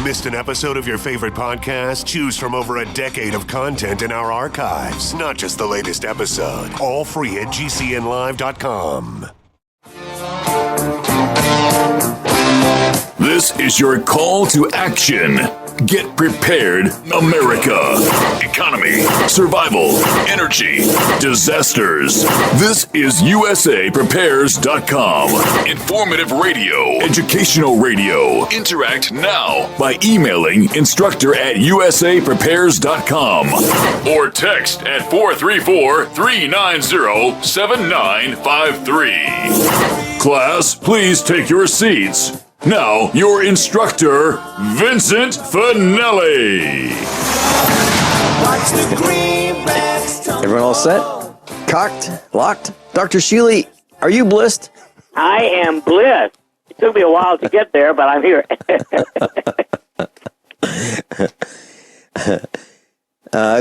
Missed an episode of your favorite podcast? Choose from over a decade of content in our archives, not just the latest episode. All free at gcnlive.com. This is your call to action. Get prepared, America. Economy, survival, energy, disasters. This is USAPrepares.com. Informative radio, educational radio. Interact now by emailing instructor@USAPrepares.com or text at 434-390-7953. Class, please take your seats. Now, your instructor, Vincent Finelli. Everyone all set? Cocked? Locked? Dr. Shealy, are you blissed? I am blissed. It took me a while to get there, but I'm here.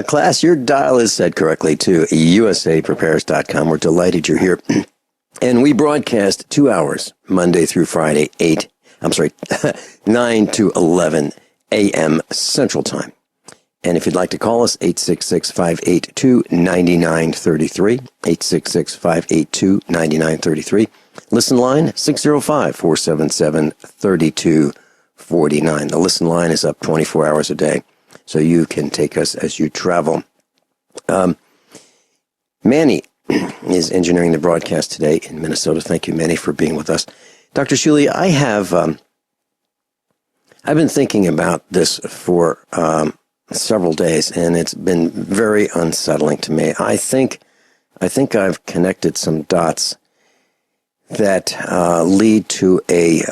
Class, your dial is set correctly to USAPrepares.com. We're delighted you're here. And we broadcast 2 hours, Monday through Friday, 9 to 11 a.m. Central Time. And if you'd like to call us, 866-582-9933, 866-582-9933. Listen line, 605-477-3249. The listen line is up 24 hours a day, so you can take us as you travel. Manny is engineering the broadcast today in Minnesota. Thank you, Manny, for being with us. Dr. Shealy, I have... I've been thinking about this for several days, and it's been very unsettling to me. I think I've connected some dots that lead to a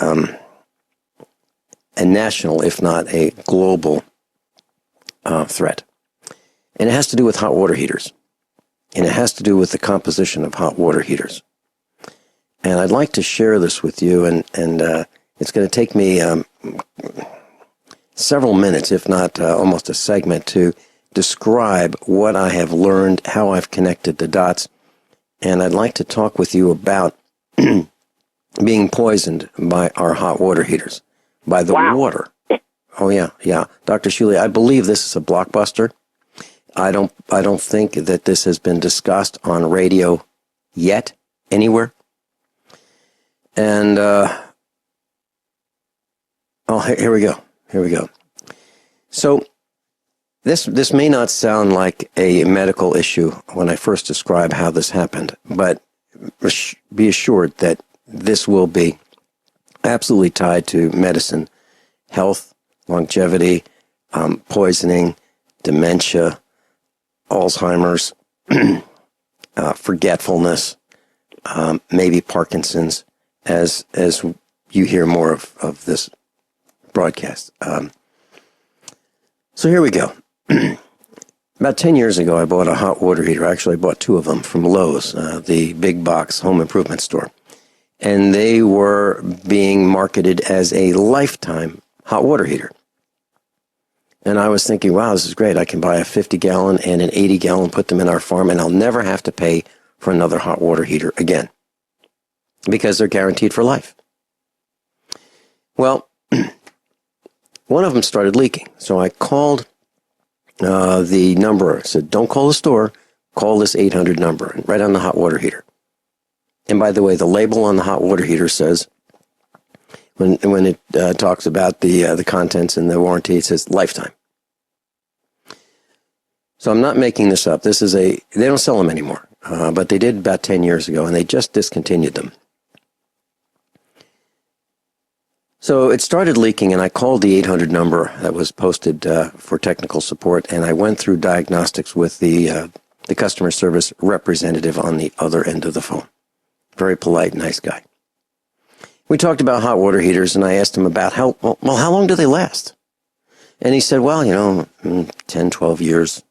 national, if not a global, threat, and it has to do with hot water heaters, and it has to do with the composition of hot water heaters. And I'd like to share this with you, and it's going to take me several minutes, if not almost a segment, to describe what I have learned, how I've connected the dots. And I'd like to talk with you about being poisoned by our hot water heaters, by the water. Oh, yeah. Dr. Shealy, I believe this is a blockbuster. I don't think that this has been discussed on radio yet, anywhere. And... here we go. So this may not sound like a medical issue when I first describe how this happened, but be assured that this will be absolutely tied to medicine, health, longevity, poisoning, dementia, Alzheimer's, forgetfulness, maybe Parkinson's, as you hear more of this broadcast. So here we go. About 10 years ago, I bought a hot water heater. Actually, I bought two of them from Lowe's, the big box home improvement store. And they were being marketed as a lifetime hot water heater. And I was thinking, wow, this is great. I can buy a 50-gallon and an 80-gallon, put them in our farm, and I'll never have to pay for another hot water heater again, because they're guaranteed for life. Well, one of them started leaking. So I called the number. I said, don't call the store, call this 800 number, right on the hot water heater. And by the way, the label on the hot water heater says, when it talks about the contents and the warranty, it says lifetime. So I'm not making this up. They don't sell them anymore, but they did about 10 years ago, and they just discontinued them. So it started leaking, and I called the 800 number that was posted for technical support, and I went through diagnostics with the customer service representative on the other end of the phone. Very polite, nice guy. We talked about hot water heaters, and I asked him about how long do they last? And he said, 10, 12 years.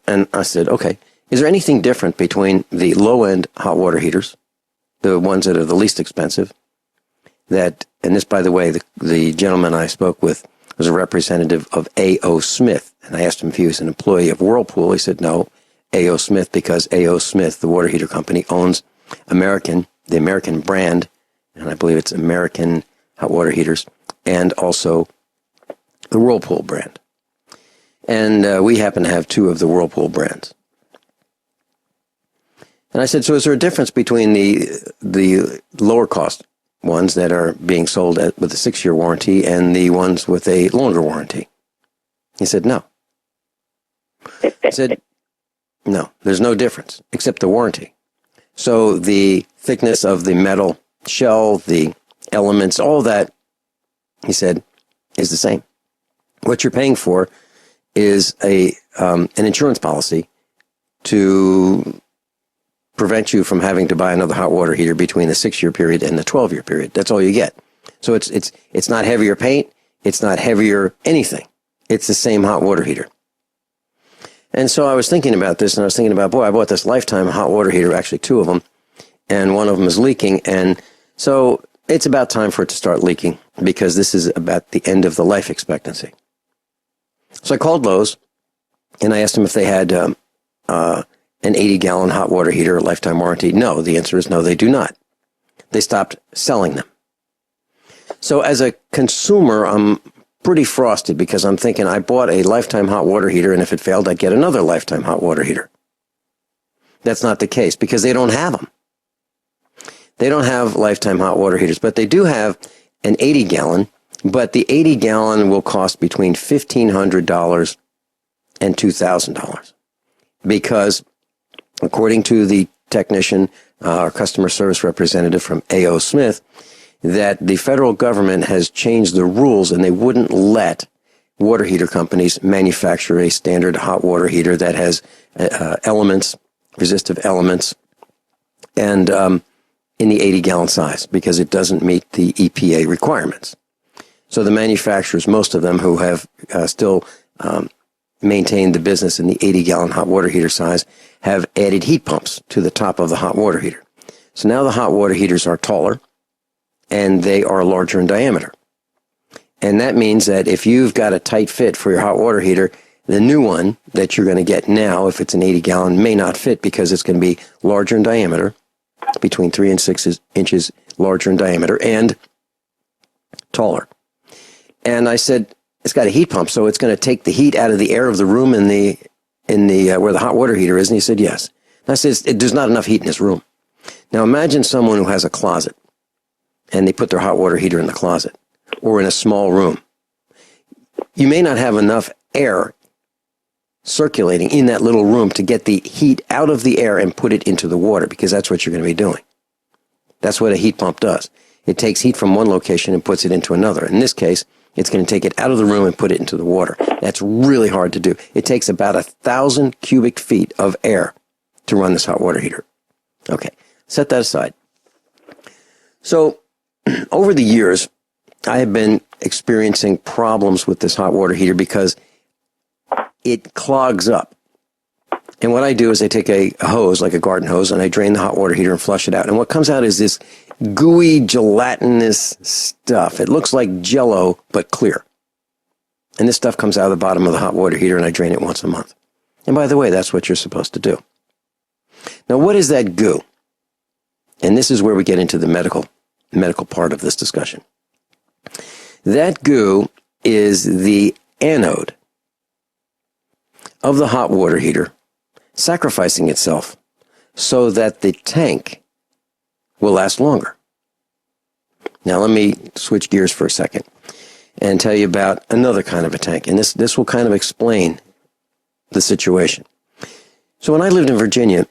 And I said, okay, is there anything different between the low-end hot water heaters, the ones that are the least expensive, and this, by the way, the gentleman I spoke with was a representative of A.O. Smith, and I asked him if he was an employee of Whirlpool. He said, no, A.O. Smith, because A.O. Smith, the water heater company, owns the American brand, and I believe it's American hot water heaters, and also the Whirlpool brand. And we happen to have 2 of the Whirlpool brands. And I said, so is there a difference between the lower cost ones that are being sold with a 6-year warranty and the ones with a longer warranty? He said, no. I said, no, there's no difference except the warranty. So the thickness of the metal shell, the elements, all that, he said, is the same. What you're paying for is an insurance policy to prevent you from having to buy another hot water heater between the 6-year period and the 12-year period. That's all you get. So it's not heavier paint. It's not heavier anything. It's the same hot water heater. And so I was thinking about this, and I was thinking about, boy, I bought this Lifetime hot water heater, actually 2 of them, and one of them is leaking. And so it's about time for it to start leaking because this is about the end of the life expectancy. So I called Lowe's, and I asked them if they had an 80-gallon hot water heater, lifetime warranty. No, the answer is no, they do not. They stopped selling them. So as a consumer, I'm pretty frosted because I'm thinking I bought a lifetime hot water heater, and if it failed, I'd get another lifetime hot water heater. That's not the case because they don't have them. They don't have lifetime hot water heaters, but they do have an 80-gallon, but the 80-gallon will cost between $1,500 and $2,000 because according to the technician, our customer service representative from A.O. Smith, that the federal government has changed the rules and they wouldn't let water heater companies manufacture a standard hot water heater that has elements, resistive elements, and in the 80-gallon size because it doesn't meet the EPA requirements. So the manufacturers, most of them who have still maintained the business in the 80-gallon hot water heater size, have added heat pumps to the top of the hot water heater. So now the hot water heaters are taller and they are larger in diameter. And that means that if you've got a tight fit for your hot water heater, the new one that you're going to get now, if it's an 80-gallon, may not fit because it's going to be larger in diameter, between 3 and 6 inches larger in diameter, and taller. And I said, it's got a heat pump, so it's going to take the heat out of the air of the room in the where the hot water heater is. And he said, yes. And I said, there's not enough heat in this room. Now imagine someone who has a closet, and they put their hot water heater in the closet or in a small room. You may not have enough air circulating in that little room to get the heat out of the air and put it into the water because that's what you're going to be doing. That's what a heat pump does. It takes heat from one location and puts it into another. In this case, it's going to take it out of the room and put it into the water. That's really hard to do. It takes about 1,000 cubic feet of air to run this hot water heater. Okay, set that aside. So over the years, I have been experiencing problems with this hot water heater because it clogs up. And what I do is I take a hose, like a garden hose, and I drain the hot water heater and flush it out. And what comes out is this gooey, gelatinous stuff. It looks like Jell-O, but clear. And this stuff comes out of the bottom of the hot water heater, and I drain it once a month. And by the way, that's what you're supposed to do. Now, what is that goo? And this is where we get into the medical part of this discussion. That goo is the anode of the hot water heater sacrificing itself so that the tank will last longer. Now let me switch gears for a second and tell you about another kind of a tank. And this will kind of explain the situation. So when I lived in Virginia,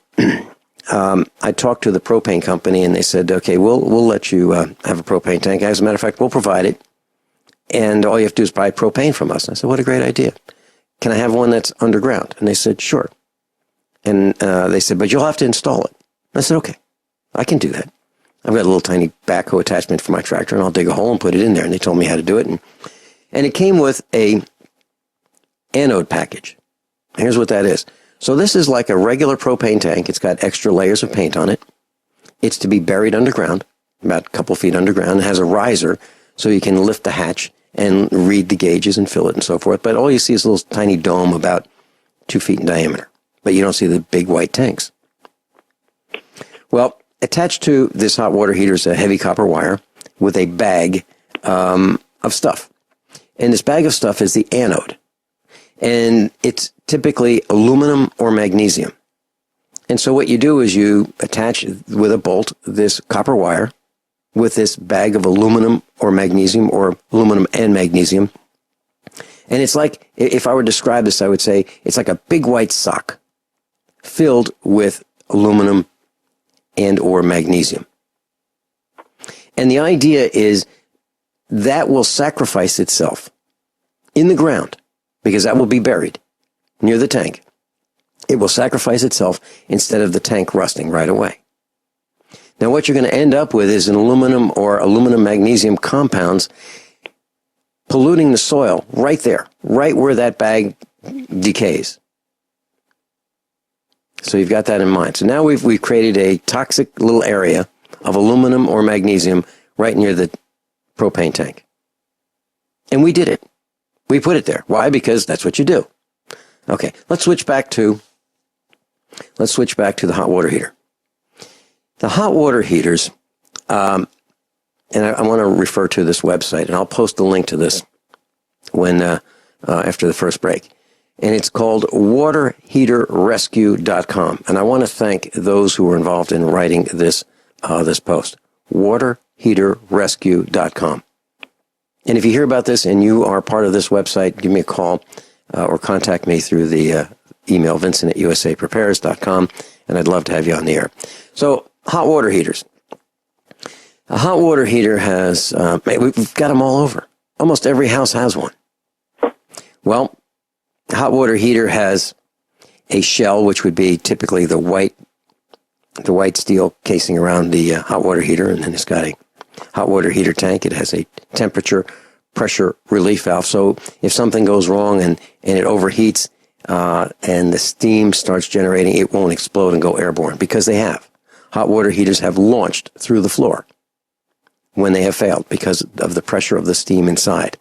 I talked to the propane company and they said, okay, we'll let you have a propane tank. As a matter of fact, we'll provide it. And all you have to do is buy propane from us. And I said, what a great idea. Can I have one that's underground? And they said, sure. And they said, but you'll have to install it. I said, okay, I can do that. I've got a little tiny backhoe attachment for my tractor, and I'll dig a hole and put it in there. And they told me how to do it. And it came with a anode package. Here's what that is. So this is like a regular propane tank. It's got extra layers of paint on it. It's to be buried underground, about a couple feet underground. It has a riser so you can lift the hatch and read the gauges and fill it and so forth. But all you see is a little tiny dome about 2 feet in diameter. But you don't see the big white tanks. Well, attached to this hot water heater is a heavy copper wire with a bag of stuff. And this bag of stuff is the anode. And it's typically aluminum or magnesium. And so what you do is you attach with a bolt this copper wire with this bag of aluminum or magnesium, or aluminum and magnesium. And it's like, if I were to describe this, I would say it's like a big white sock filled with aluminum and or magnesium. And the idea is that will sacrifice itself in the ground, because that will be buried near the tank. It will sacrifice itself instead of the tank rusting right away. Now, what you're going to end up with is an aluminum or aluminum magnesium compounds polluting the soil right there, right where that bag decays. So you've got that in mind. So now we've created a toxic little area of aluminum or magnesium right near the propane tank. And we did it. We put it there. Why? Because that's what you do. Okay, let's switch back to the hot water heater. The hot water heaters, and I want to refer to this website, and I'll post a link to this when after the first break. And it's called waterheaterrescue.com. And I want to thank those who were involved in writing this post. Waterheaterrescue.com. And if you hear about this and you are part of this website, give me a call or contact me through the email Vincent@usaprepares.com, and I'd love to have you on the air. So, hot water heaters. A hot water heater has, we've got them all over. Almost every house has one. Well, the hot water heater has a shell, which would be typically the white steel casing around the hot water heater, and then it's got a hot water heater tank. It has a temperature pressure relief valve. So if something goes wrong and it overheats and the steam starts generating, it won't explode and go airborne, because they have. Hot water heaters have launched through the floor when they have failed because of the pressure of the steam inside.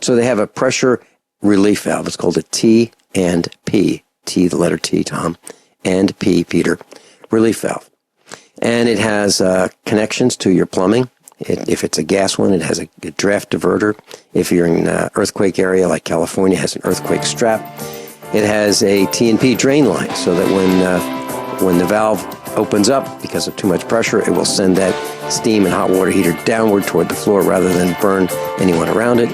So they have a pressure relief valve. It's called a T and P. T, the letter T, Tom, and P, Peter, relief valve. And it has connections to your plumbing. If it's a gas one, it has a draft diverter. If you're in an earthquake area like California, it has an earthquake strap. It has a T&P drain line, so that when the valve opens up because of too much pressure, it will send that steam and hot water heater downward toward the floor rather than burn anyone around it.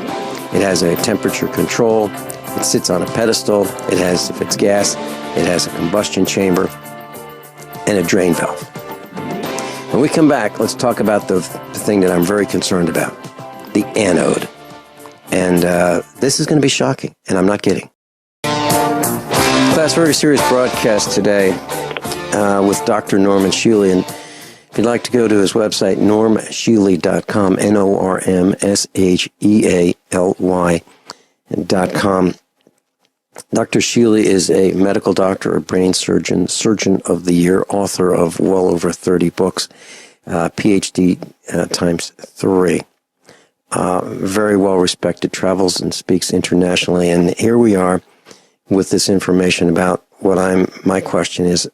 It has a temperature control. It sits on a pedestal. It has, if it's gas, it has a combustion chamber and a drain valve. When we come back, let's talk about the thing that I'm very concerned about, the anode. And this is going to be shocking, and I'm not kidding. Class, very serious broadcast today with Dr. Norman Shealy. And if you'd like to go to his website, normshealy.com, normshealy.com. Dr. Shealy is a medical doctor, a brain surgeon, surgeon of the year, author of well over 30 books, PhD times 3. Very well respected, travels and speaks internationally. And here we are with this information about my question is,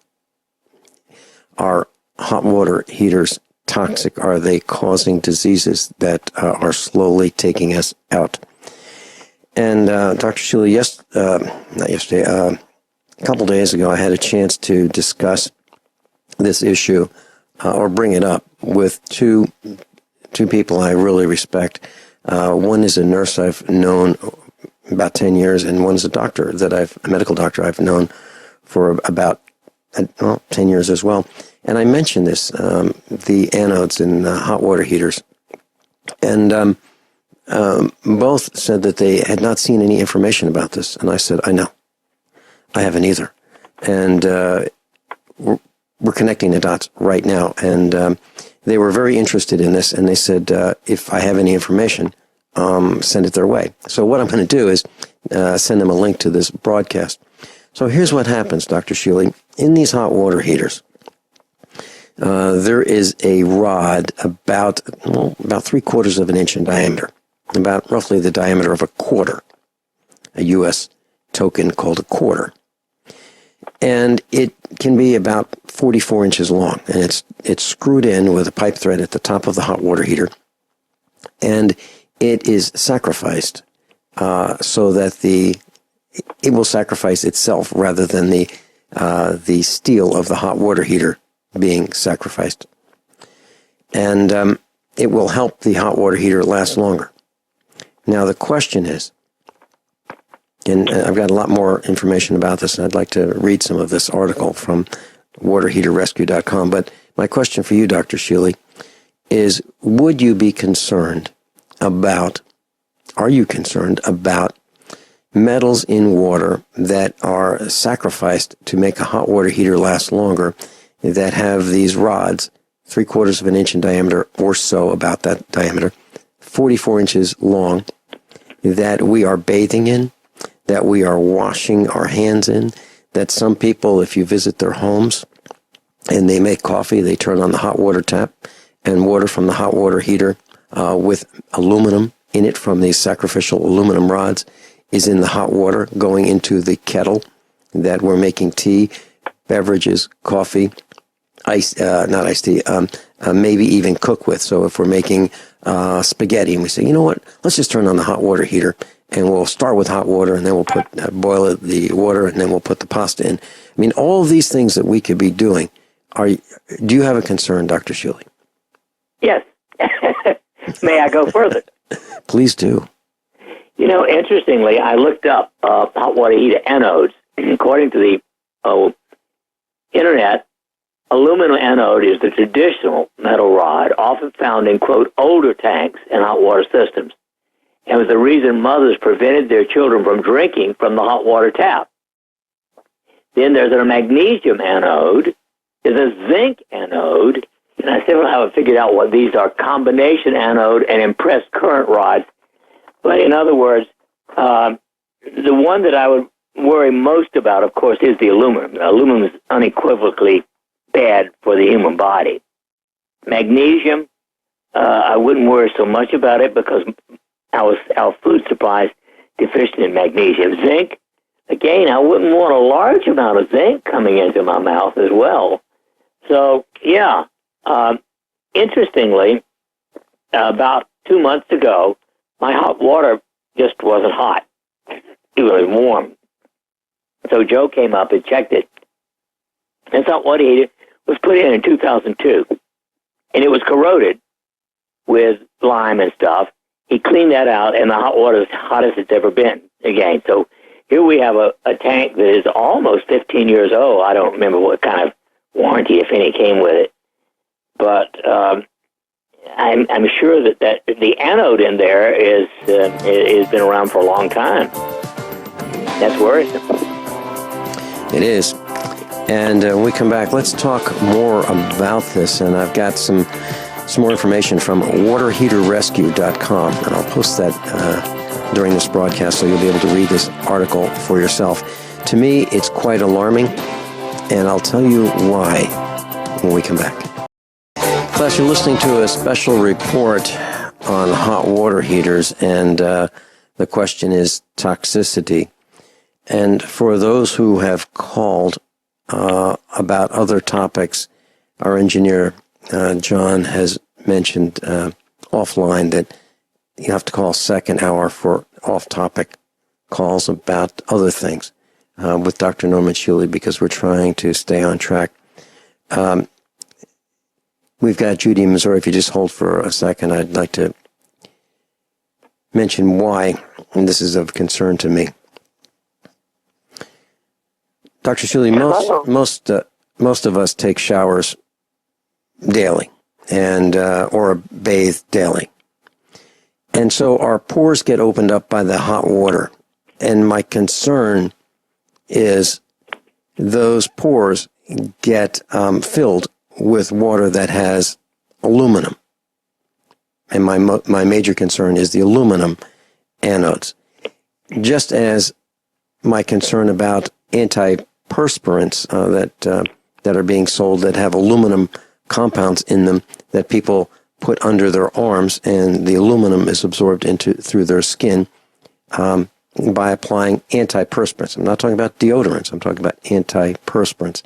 are hot water heaters toxic? Are they causing diseases that are slowly taking us out? And Dr. Shealy, a couple days ago, I had a chance to discuss this issue or bring it up with two people I really respect. One is a nurse I've known about 10 years, and one is a medical doctor I've known for about 10 years as well. And I mentioned this, the anodes in hot water heaters. And both said that they had not seen any information about this. And I said, I know. I haven't either. And we're connecting the dots right now. And they were very interested in this. And they said, if I have any information, send it their way. So what I'm going to do is send them a link to this broadcast. So here's what happens, Dr. Shealy. In these hot water heaters, there is a rod about 3/4 of an inch in diameter, about roughly the diameter of a quarter, a U.S. token called a quarter. And it can be about 44 inches long, and it's screwed in with a pipe thread at the top of the hot water heater, and it is sacrificed so that it will sacrifice itself rather than the steel of the hot water heater being sacrificed. And it will help the hot water heater last longer. Now the question is, and I've got a lot more information about this, and I'd like to read some of this article from waterheaterrescue.com, but my question for you, Dr. Shealy, is are you concerned about metals in water that are sacrificed to make a hot water heater last longer, that have these rods 3/4 of an inch in diameter or so, about that diameter, 44 inches long, that we are bathing in, that we are washing our hands in, that some people, if you visit their homes and they make coffee, they turn on the hot water tap, and water from the hot water heater with aluminum in it from these sacrificial aluminum rods is in the hot water going into the kettle that we're making tea, beverages, coffee, not iced tea, maybe even cook with. So if we're making spaghetti and we say, you know what, let's just turn on the hot water heater and we'll start with hot water and then we'll boil the water and then we'll put the pasta in. I mean, all of these things that we could be doing. Do you have a concern, Dr. Shealy? Yes. May I go further? Please do. You know, interestingly, I looked up hot water heater anodes. According to the Internet, aluminum anode is the traditional metal rod, often found in, quote, older tanks and hot water systems, and was the reason mothers prevented their children from drinking from the hot water tap. Then there's a magnesium anode, there's a zinc anode, and I still haven't figured out what these are, combination anode and impressed current rods. But in other words, the one that I would worry most about, of course, is the aluminum. Aluminum is unequivocally bad for the human body. Magnesium, I wouldn't worry so much about it because our food supply is deficient in magnesium. Zinc, again, I wouldn't want a large amount of zinc coming into my mouth as well. So, yeah, interestingly, about 2 months ago, my hot water just wasn't hot. It was warm. So Joe came up and checked it. And hot water heater was put in 2002. And it was corroded with lime and stuff. He cleaned that out, and the hot water is hot as it's ever been again. So here we have a tank that is almost 15 years old. I don't remember what kind of warranty, if any, came with it. But I'm sure that the anode in there has been around for a long time. That's worrisome. It is. And when we come back, let's talk more about this. And I've got some more information from waterheaterrescue.com, and I'll post that during this broadcast so you'll be able to read this article for yourself. To me, it's quite alarming, and I'll tell you why when we come back. Class, you're listening to a special report on hot water heaters, and the question is toxicity. And for those who have called about other topics, our engineer, John, has mentioned offline that you have to call second hour for off-topic calls about other things with Dr. Norman Shealy, because we're trying to stay on track. We've got Judy in Missouri. If you just hold for a second, I'd like to mention why, and this is of concern to me. Dr. Shealy, most of us take showers daily and or bathe daily. And so our pores get opened up by the hot water. And my concern is those pores get filled with water that has aluminum. And my major concern is the aluminum anodes. Just as my concern about antiperspirants that are being sold that have aluminum compounds in them that people put under their arms, and the aluminum is absorbed through their skin by applying antiperspirants. I'm not talking about deodorants. I'm talking about antiperspirants.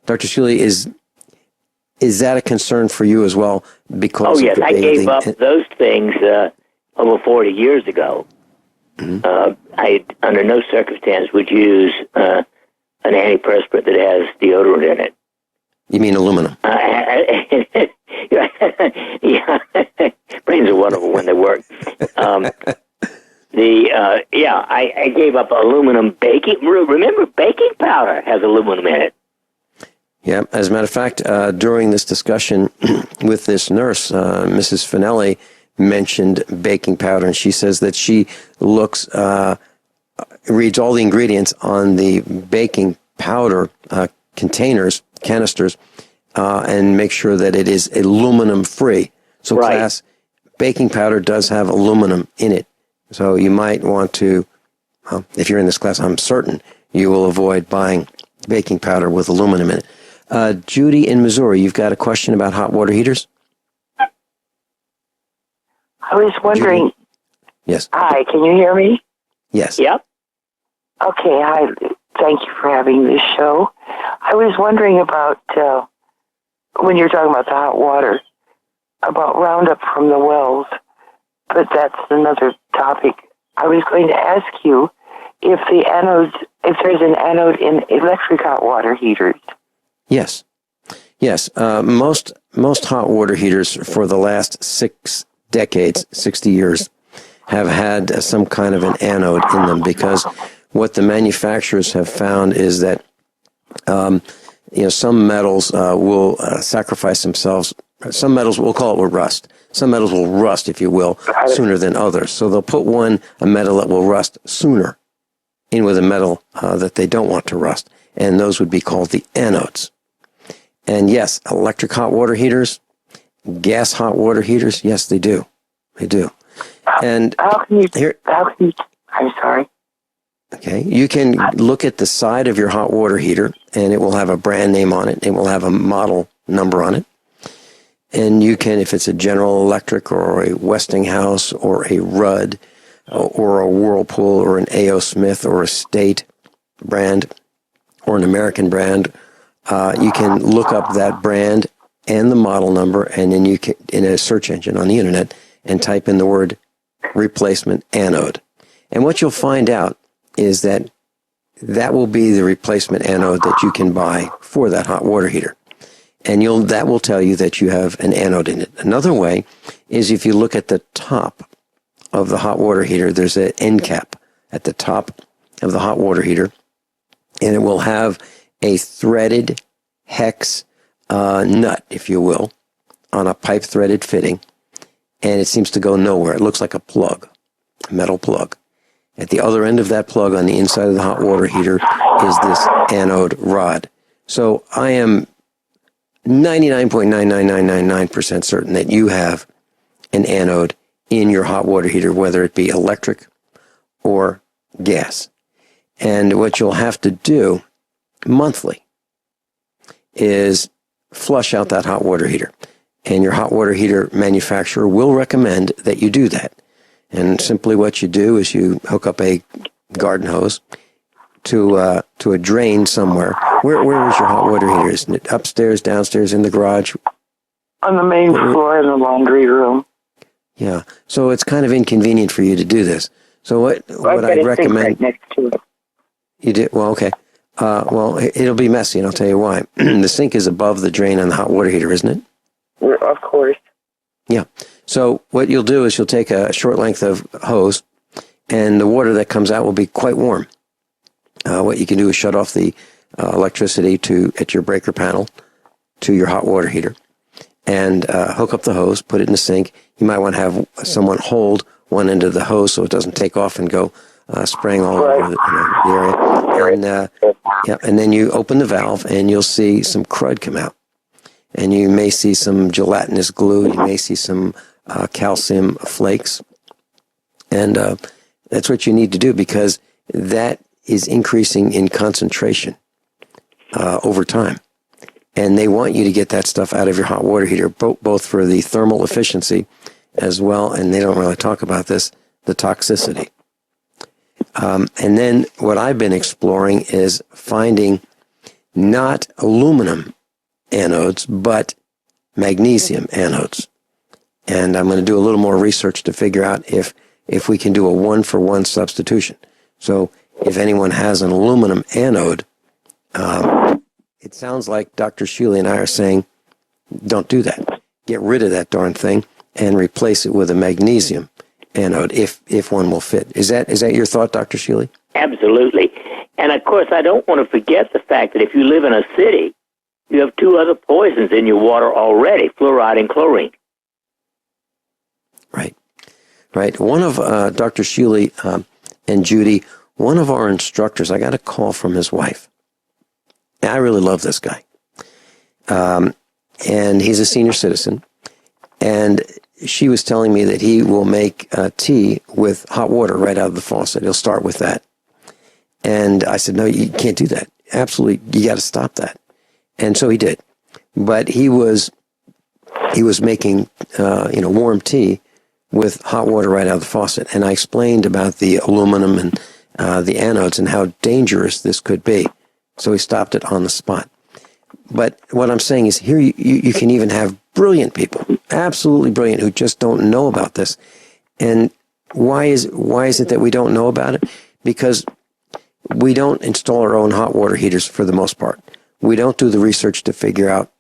Dr. Shealy, is that a concern for you as well? Because yes, I gave up those things over 40 years ago. I, under no circumstance, would use an antiperspirant that has deodorant in it. You mean aluminum? Yeah, brains are wonderful when they work. I gave up aluminum baking. Remember, baking powder has aluminum in it. Yeah, as a matter of fact, during this discussion with this nurse, Mrs. Finelli mentioned baking powder, and she says that she reads all the ingredients on the baking powder canisters, and make sure that it is aluminum free. So, right. Class, baking powder does have aluminum in it. So you might want to, if you're in this class, I'm certain you will avoid buying baking powder with aluminum in it. Judy in Missouri, you've got a question about hot water heaters? I was wondering. Judy? Yes. Hi, can you hear me? Yes. Yep. Okay, hi. Thank you for having this show. I was wondering about, when you're talking about the hot water, about Roundup from the wells, but that's another topic. I was going to ask you if there's an anode in electric hot water heaters. Yes. Yes. Most hot water heaters for the last 6 decades, 60 years, have had some kind of an anode in them, because what the manufacturers have found is that some metals will sacrifice themselves. Some metals, we'll call it with rust. Some metals will rust, if you will, sooner than others. So they'll put a metal that will rust sooner in with a metal that they don't want to rust. And those would be called the anodes. And yes, electric hot water heaters, gas hot water heaters, yes, they do. They do. And how can you, I'm sorry. Okay, you can look at the side of your hot water heater, and it will have a brand name on it. It will have a model number on it. And you can, if it's a General Electric or a Westinghouse or a Rudd or a Whirlpool or an A.O. Smith or a State brand or an American brand, you can look up that brand and the model number, and then you can, in a search engine on the internet, and type in the word replacement anode. And what you'll find out is that will be the replacement anode that you can buy for that hot water heater. And that will tell you that you have an anode in it. Another way is if you look at the top of the hot water heater, there's an end cap at the top of the hot water heater, and it will have a threaded hex nut, if you will, on a pipe threaded fitting, and it seems to go nowhere. It looks like a plug, a metal plug. At the other end of that plug on the inside of the hot water heater is this anode rod. So I am 99.99999% certain that you have an anode in your hot water heater, whether it be electric or gas. And what you'll have to do monthly is flush out that hot water heater. And your hot water heater manufacturer will recommend that you do that. And simply what you do is you hook up a garden hose to a drain somewhere. Where is your hot water heater? Is it upstairs, downstairs, in the garage? On the main floor in the laundry room. Yeah. So it's kind of inconvenient for you to do this. So what I'd recommend... Right next to it. You did? Well, okay. Well, it'll be messy, and I'll tell you why. The sink is above the drain on the hot water heater, isn't it? Of course. Yeah. So what you'll do is you'll take a short length of hose, and the water that comes out will be quite warm. What you can do is shut off the electricity at your breaker panel to your hot water heater, and hook up the hose, put it in the sink. You might want to have someone hold one end of the hose so it doesn't take off and go spraying all over the area. And then you open the valve, and you'll see some crud come out. And you may see some gelatinous glue. You may see some calcium flakes. And that's what you need to do, because that is increasing in concentration over time. And they want you to get that stuff out of your hot water heater, both for the thermal efficiency as well, and they don't really talk about this, the toxicity. And then what I've been exploring is finding not aluminum anodes, but magnesium anodes. And I'm going to do a little more research to figure out if if we can do a one-for-one substitution. So if anyone has an aluminum anode, it sounds like Dr. Shealy and I are saying, don't do that. Get rid of that darn thing and replace it with a magnesium anode if one will fit. Is that your thought, Dr. Shealy? Absolutely. And, of course, I don't want to forget the fact that if you live in a city, you have two other poisons in your water already, fluoride and chlorine. Right. One of Dr. Shealy and Judy, one of our instructors, I got a call from his wife. I really love this guy. And he's a senior citizen. And she was telling me that he will make tea with hot water right out of the faucet. He'll start with that. And I said, no, you can't do that. Absolutely, you got to stop that. And so he did. But he was making, warm tea with hot water right out of the faucet. And I explained about the aluminum and the anodes and how dangerous this could be. So he stopped it on the spot. But what I'm saying is here you can even have brilliant people, absolutely brilliant, who just don't know about this. And why is it that we don't know about it? Because we don't install our own hot water heaters for the most part. We don't do the research to figure out,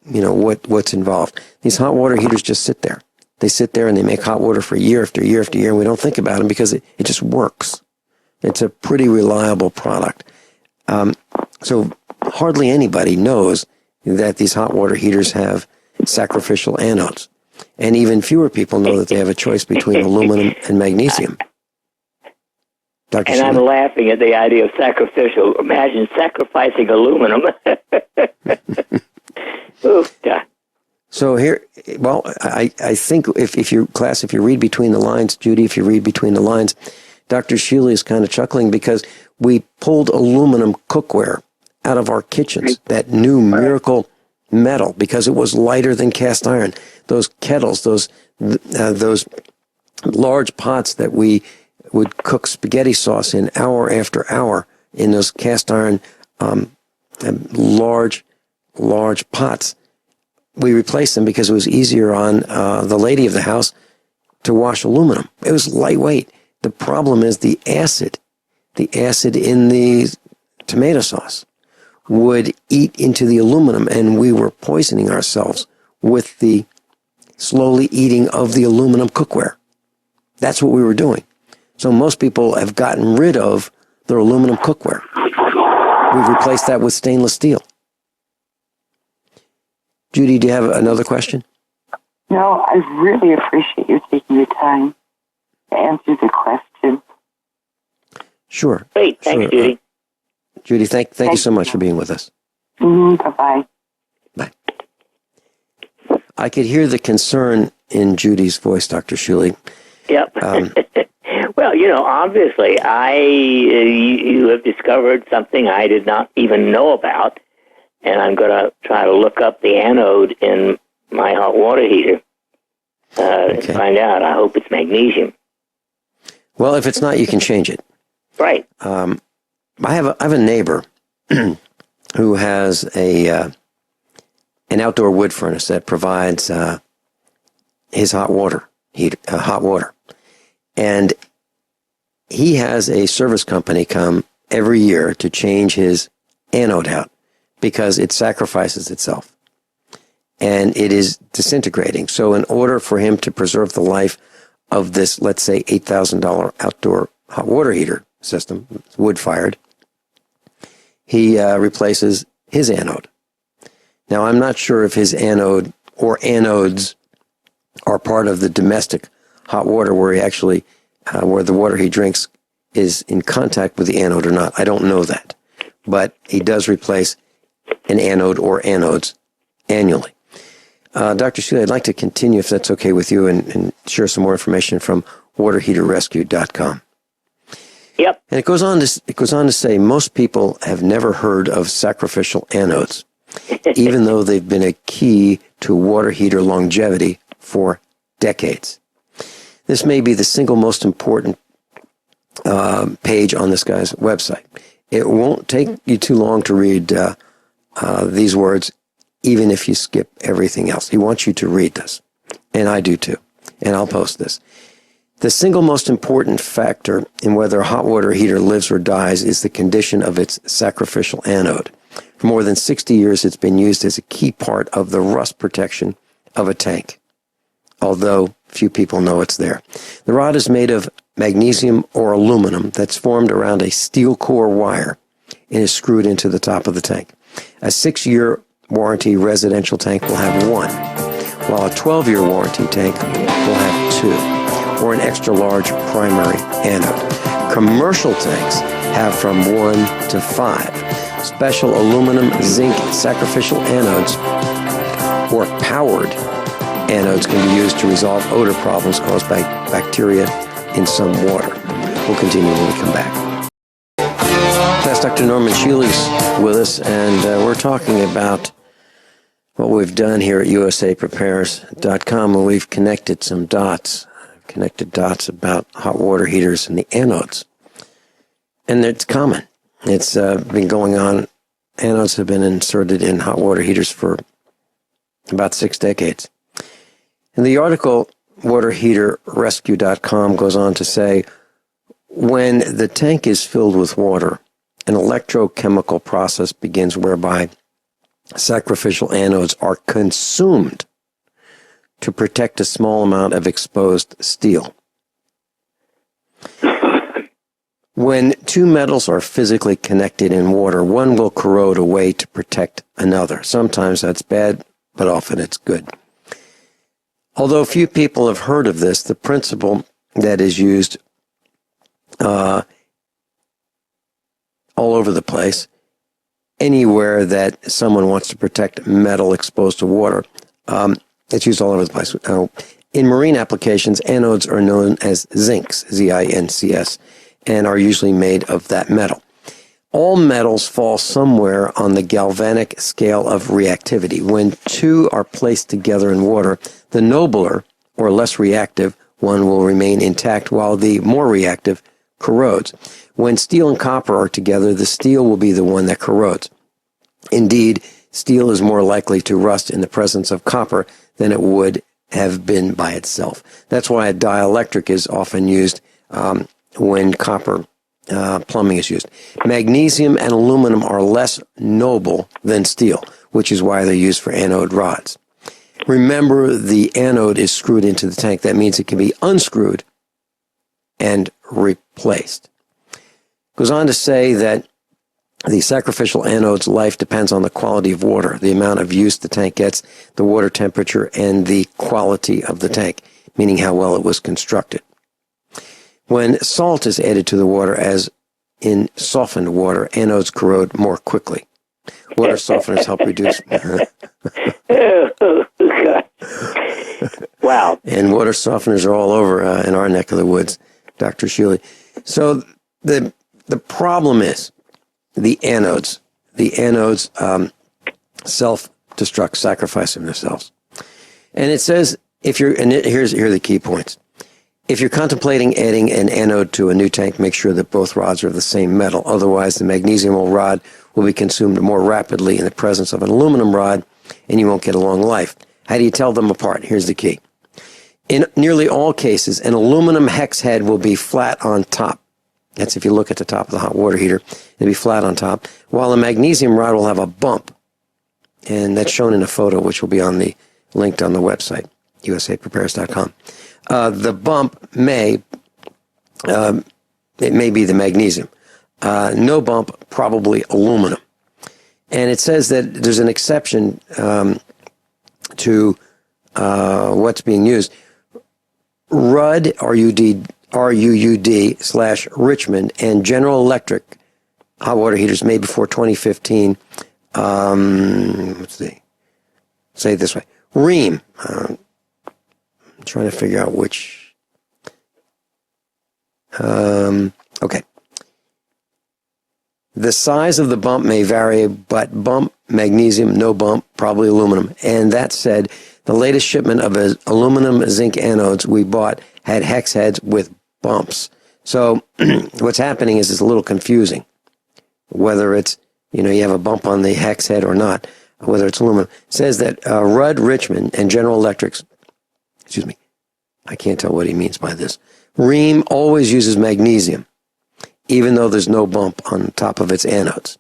what's involved. These hot water heaters just sit there. They sit there and they make hot water for year after year after year, and we don't think about them because it just works. It's a pretty reliable product. So hardly anybody knows that these hot water heaters have sacrificial anodes. And even fewer people know that they have a choice between aluminum and magnesium. Dr. And Shealy? I'm laughing at the idea of sacrificial. Imagine sacrificing aluminum. Oof. So here, well, I think if you read between the lines, Judy, if you read between the lines, Dr. Shealy is kind of chuckling because we pulled aluminum cookware out of our kitchens, that new miracle metal, because it was lighter than cast iron. Those kettles, those large pots that we would cook spaghetti sauce in hour after hour in those cast iron large pots. We replaced them because it was easier on the lady of the house to wash aluminum. It was lightweight. The problem is the acid in the tomato sauce would eat into the aluminum, and we were poisoning ourselves with the slowly eating of the aluminum cookware. That's what we were doing. So most people have gotten rid of their aluminum cookware. We've replaced that with stainless steel. Judy, do you have another question? No, I really appreciate you taking the time to answer the question. Sure. Great. Thanks, sure. Judy. Judy, thank you so much for being with us. Bye-bye. Bye. I could hear the concern in Judy's voice, Dr. Shealy. Yep. Well, obviously, you have discovered something I did not even know about, and I'm going to try to look up the anode in my hot water heater and find out. I hope it's magnesium. Well, if it's not, you can change it. Right. I have a neighbor who has an outdoor wood furnace that provides his hot water, and he has a service company come every year to change his anode out because it sacrifices itself and it is disintegrating. So in order for him to preserve the life of this, let's say, $8,000 outdoor hot water heater system, wood-fired, he replaces his anode. Now, I'm not sure if his anode or anodes are part of the domestic hot water where he actually, where the water he drinks is in contact with the anode or not. I don't know that. But he does replace an anode or anodes annually. Dr. Shealy, I'd like to continue, if that's okay with you, and share some more information from waterheaterrescue.com. Yep. And it goes on to say most people have never heard of sacrificial anodes, even though they've been a key to water heater longevity for decades. This may be the single most important page on this guy's website. It won't take you too long to read these words, even if you skip everything else. He wants you to read this, and I do too, and I'll post this. The single most important factor in whether a hot water heater lives or dies is the condition of its sacrificial anode. For more than 60 years, it's been used as a key part of the rust protection of a tank, although few people know it's there. The rod is made of magnesium or aluminum that's formed around a steel core wire and is screwed into the top of the tank. A 6-year warranty residential tank will have one, while a 12-year warranty tank will have two, or an extra large primary anode. Commercial tanks have from 1 to 5. Special aluminum zinc sacrificial anodes or powered anodes can be used to resolve odor problems caused by bacteria in some water. We'll continue when we come back. That's Dr. Norman Shealy's with us, and we're talking about what we've done here at usaprepares.com, and we've connected some dots, about hot water heaters and the anodes. And it's common. It's been going on. Anodes have been inserted in hot water heaters for about 6 decades. And the article, waterheaterrescue.com, goes on to say, when the tank is filled with water, an electrochemical process begins whereby sacrificial anodes are consumed to protect a small amount of exposed steel. When two metals are physically connected in water, one will corrode away to protect another. Sometimes that's bad, but often it's good. Although few people have heard of this, the principle that is used all over the place, anywhere that someone wants to protect metal exposed to water, it's used all over the place. In marine applications, anodes are known as zincs, Z-I-N-C-S, and are usually made of that metal. All metals fall somewhere on the galvanic scale of reactivity. When two are placed together in water, the nobler or less reactive one will remain intact while the more reactive corrodes. When steel and copper are together, the steel will be the one that corrodes. Indeed, steel is more likely to rust in the presence of copper than it would have been by itself. That's why a dielectric is often used when copper plumbing is used. Magnesium and aluminum are less noble than steel, which is why they're used for anode rods. Remember, the anode is screwed into the tank. That means it can be unscrewed and replaced. Goes on to say that the sacrificial anode's life depends on the quality of water, the amount of use the tank gets, the water temperature, and the quality of the tank, meaning how well it was constructed. When salt is added to the water, as in softened water, anodes corrode more quickly. Water softeners help reduce... Wow. And water softeners are all over in our neck of the woods, Dr. Shealy. So the problem is the anodes. The anodes self-destruct, sacrificing themselves. And it says, here are the key points. If you're contemplating adding an anode to a new tank, make sure that both rods are of the same metal. Otherwise, the magnesium rod will be consumed more rapidly in the presence of an aluminum rod, and you won't get a long life. How do you tell them apart? Here's the key. In nearly all cases, an aluminum hex head will be flat on top. That's if you look at the top of the hot water heater, it'll be flat on top, while a magnesium rod will have a bump. And that's shown in a photo, which will be linked on the website, usaprepares.com. The bump it may be the magnesium. No bump, probably aluminum. And it says that there's an exception to what's being used. RUD, RUUD/Richmond, and General Electric hot water heaters made before 2015. Let's see. Say it this way. Rheem. I'm trying to figure out which. Okay. The size of the bump may vary, but bump, magnesium, no bump, probably aluminum. And that said, the latest shipment of aluminum zinc anodes we bought had hex heads with bumps. So what's happening is it's a little confusing, whether it's, you have a bump on the hex head or not, whether it's aluminum. It says that Rudd, Richmond, and General Electric's, I can't tell what he means by this, Rheem always uses magnesium, even though there's no bump on top of its anodes.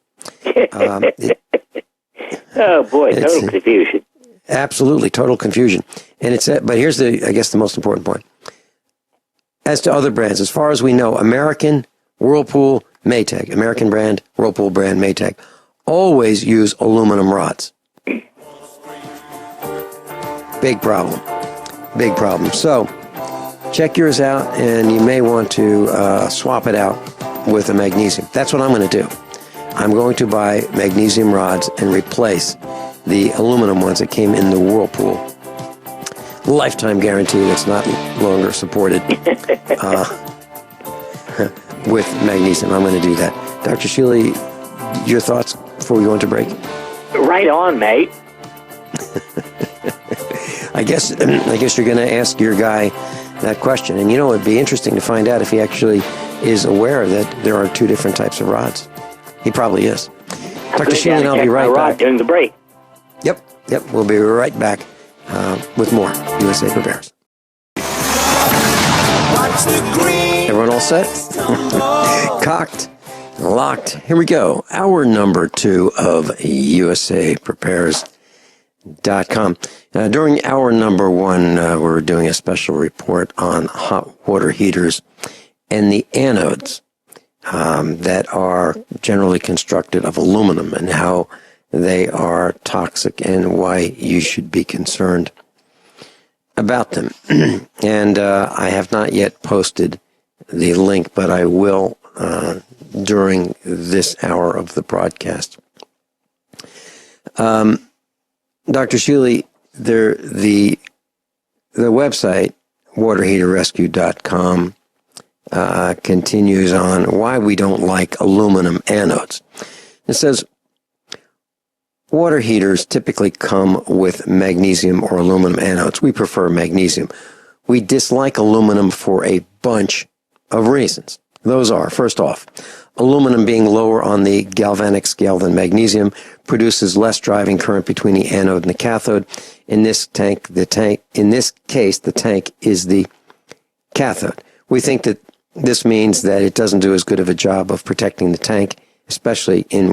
Oh boy, total confusion. Absolutely, total confusion. And but here's the most important point. As to other brands, as far as we know, American, Whirlpool, Maytag, American brand, Whirlpool brand, Maytag, always use aluminum rods. Big problem. Big problem. So, check yours out, and you may want to swap it out with a magnesium. That's what I'm going to do. I'm going to buy magnesium rods and replace the aluminum ones that came in the Whirlpool. Lifetime guarantee that's not longer supported with magnesium. I'm going to do that. Dr. Shealy, your thoughts before we go into break? Right on, mate. I guess you're going to ask your guy that question. And, it'd be interesting to find out if he actually is aware that there are two different types of rods. He probably is. Dr. Shealy and I'll be right back. During the break. Yep. We'll be right back with more USA Prepares. Everyone all set? Cocked, locked. Here we go. Hour number 2 of USAPrepares.com. During hour number 1, we're doing a special report on hot water heaters and the anodes that are generally constructed of aluminum and how they are toxic and why you should be concerned about them. And I have not yet posted the link, but I will during this hour of the broadcast. Dr. Shealy, the website, waterheaterrescue.com, continues on why we don't like aluminum anodes. It says, water heaters typically come with magnesium or aluminum anodes. We prefer magnesium. We dislike aluminum for a bunch of reasons. Those are, first off, aluminum being lower on the galvanic scale than magnesium produces less driving current between the anode and the cathode. In this case, the tank is the cathode. We think that this means that it doesn't do as good of a job of protecting the tank, especially in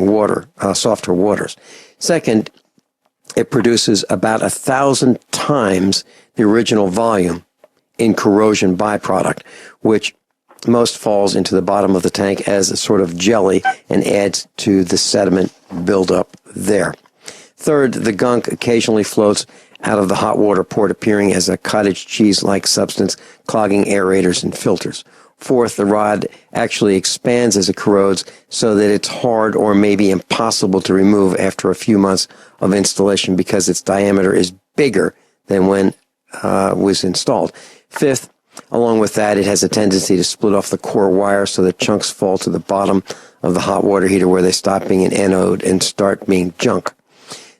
softer waters. Second, it produces about 1,000 times the original volume in corrosion byproduct, which most falls into the bottom of the tank as a sort of jelly and adds to the sediment buildup there. Third, the gunk occasionally floats out of the hot water port, appearing as a cottage cheese-like substance, clogging aerators and filters. Fourth, the rod actually expands as it corrodes so that it's hard or maybe impossible to remove after a few months of installation because its diameter is bigger than when was installed. Fifth, along with that, it has a tendency to split off the core wire so that chunks fall to the bottom of the hot water heater where they stop being an anode and start being junk.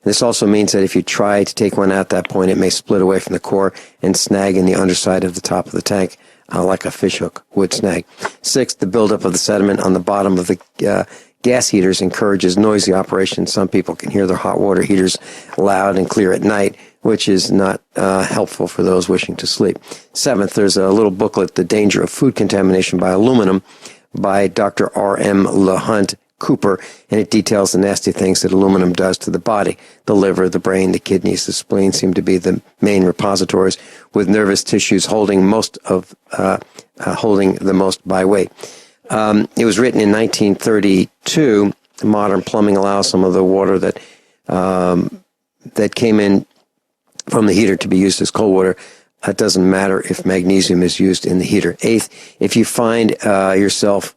This also means that if you try to take one out at that point, it may split away from the core and snag in the underside of the top of the tank, like a fishhook would snag. Sixth, the buildup of the sediment on the bottom of the gas heaters encourages noisy operation. Some people can hear their hot water heaters loud and clear at night, which is not helpful for those wishing to sleep. Seventh, there's a little booklet, The Danger of Food Contamination by Aluminum, by Dr. R.M. LeHunt Cooper, and it details the nasty things that aluminum does to the body. The liver, the brain, the kidneys, the spleen seem to be the main repositories, with nervous tissues holding the most by weight. It was written in 1932. Modern plumbing allows some of the water that came in from the heater to be used as cold water. It doesn't matter if magnesium is used in the heater. Eighth, if you find yourself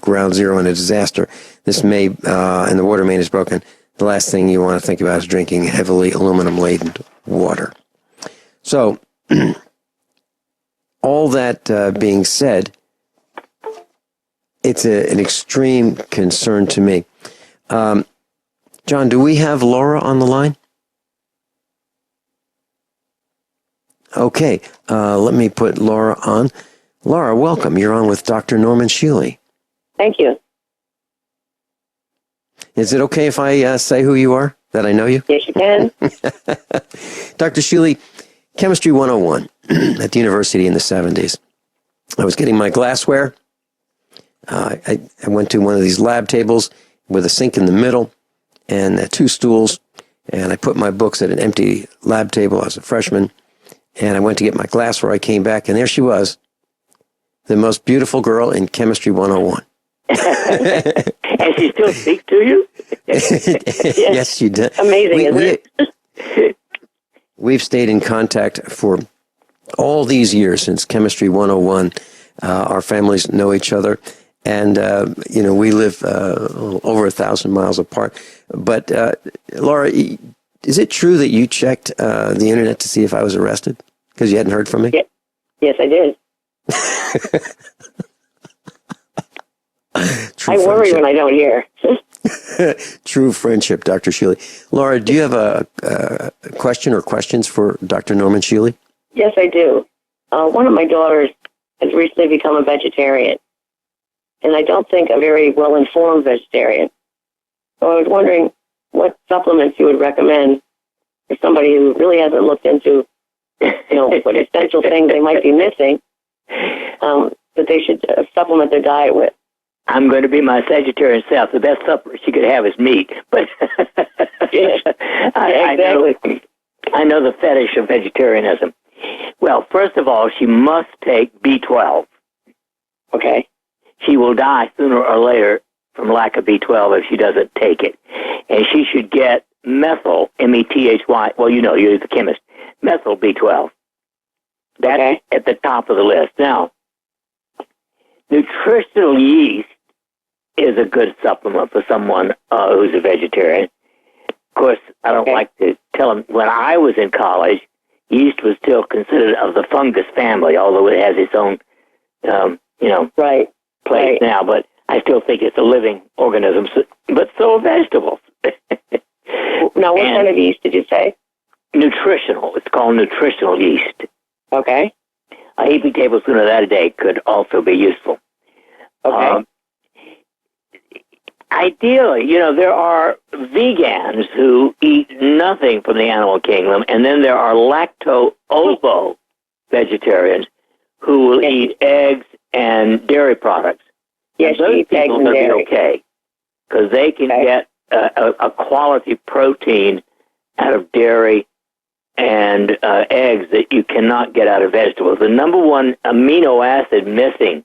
ground zero in a disaster, this may, and the water main is broken, the last thing you want to think about is drinking heavily aluminum-laden water. So, all that being said, it's an extreme concern to me. John, do we have Laura on the line? Okay, let me put Laura on. Laura, welcome. You're on with Dr. Norman Shealy. Thank you. Is it okay if I say who you are, that I know you? Yes, you can. Dr. Shealy, Chemistry 101 at the university in the 70s. I was getting my glassware. I went to one of these lab tables with a sink in the middle and 2 stools, and I put my books at an empty lab table. I was a freshman, and I went to get my glassware. I came back, and there she was, the most beautiful girl in Chemistry 101. And she still speaks to you? Yes, she did. Amazing, isn't it? We've stayed in contact for all these years since Chemistry 101. Our families know each other, and we live over 1,000 miles apart. But Laura, is it true that you checked the internet to see if I was arrested because you hadn't heard from me? Yeah. Yes, I did. I worry when I don't hear. True friendship, Dr. Shealy. Laura, do you have a question or questions for Dr. Norman Shealy? Yes, I do. One of my daughters has recently become a vegetarian, and I don't think a very well-informed vegetarian. So I was wondering what supplements you would recommend for somebody who really hasn't looked into, what essential things they might be missing, that they should supplement their diet with. I'm going to be my Sagittarian self. The best supplement she could have is meat. But I know the fetish of vegetarianism. Well, first of all, she must take B12. Okay? She will die sooner or later from lack of B12 if she doesn't take it. And she should get methyl, M-E-T-H-Y. Well, you're the chemist. Methyl B12. That's at the top of the list. Now, nutritional yeast is a good supplement for someone who's a vegetarian. Of course, I don't like to tell them, when I was in college, yeast was still considered of the fungus family, although it has its own, place now. But I still think it's a living organism, but so are vegetables. Now, what kind of yeast did you say? Nutritional. It's called nutritional yeast. Okay. A heaping tablespoon of that a day could also be useful. Okay. Ideally, there are vegans who eat nothing from the animal kingdom, and then there are lacto-ovo vegetarians who will eat eggs and dairy products. Yes, and those she eats eggs people and will be dairy. okay, because they can get a quality protein out of dairy and eggs that you cannot get out of vegetables. The number one amino acid missing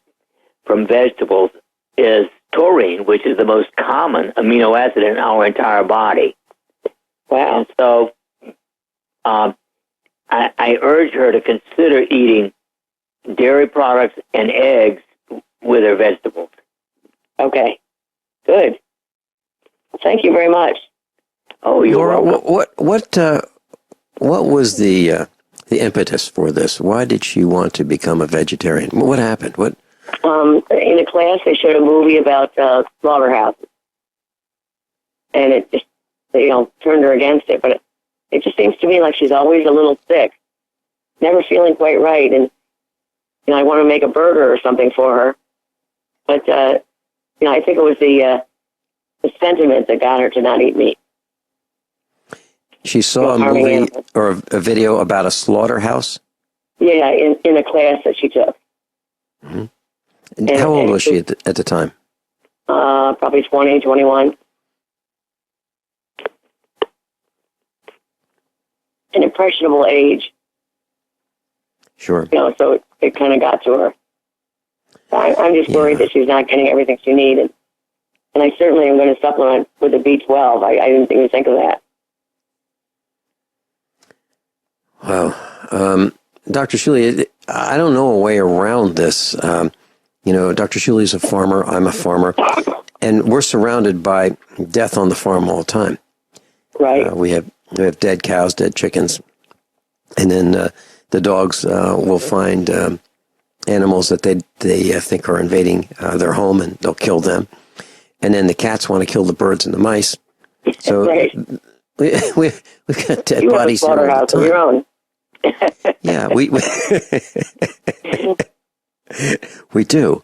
from vegetables is taurine, which is the most common amino acid in our entire body. Wow. And so I urge her to consider eating dairy products and eggs with her vegetables. Okay. Good. Thank you very much. Oh, you're welcome. What was the impetus for this? Why did she want to become a vegetarian? What happened? What? In a class, they showed a movie about slaughterhouses, and it just, turned her against it. But it just seems to me like she's always a little sick, never feeling quite right. And I want to make a burger or something for her, but I think it was the sentiment that got her to not eat meat. She saw a movie or a video about a slaughterhouse? Yeah, in a class that she took. Mm-hmm. And how old was she at the time? Probably 20, 21. An impressionable age. Sure. So it kind of got to her. I'm just worried that she's not getting everything she needs. And I certainly am going to supplement with the B12. I didn't even think of that. Wow. Dr. Shealy, I don't know a way around this. Dr. Shealy is a farmer. I'm a farmer. And we're surrounded by death on the farm all the time. Right. We have dead cows, dead chickens. And then the dogs will find animals that they think are invading their home, and they'll kill them. And then the cats want to kill the birds and the mice. So right. we've got dead bodies here all the time. Of your own. Yeah, we do,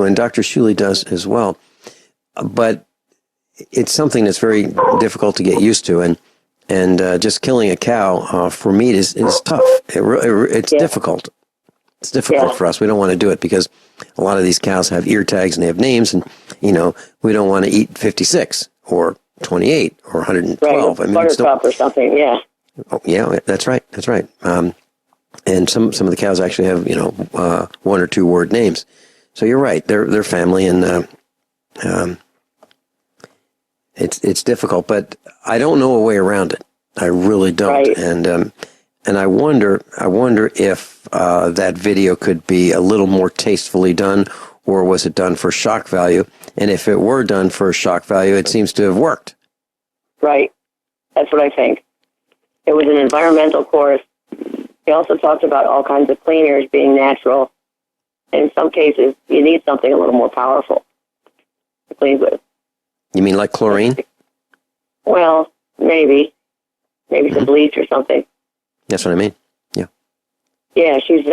and Dr. Shealy does as well. But it's something that's very difficult to get used to, and And just killing a cow for meat is tough. It's difficult. It's difficult for us. We don't want to do it because a lot of these cows have ear tags and they have names, and we don't want to eat 56 or 28 or 112. Right, buttercup or something. Yeah. Oh, yeah, that's right. That's right. And some of the cows actually have one or two word names. So you're right. They're family, and it's difficult. But I don't know a way around it. I really don't. Right. And I wonder if that video could be a little more tastefully done, or was it done for shock value? And if it were done for shock value, it seems to have worked. Right. That's what I think. It was an environmental course. He also talked about all kinds of cleaners being natural. And in some cases, you need something a little more powerful to clean with. You mean like chlorine? Well, maybe some bleach or something. That's what I mean. Yeah. Yeah, she's,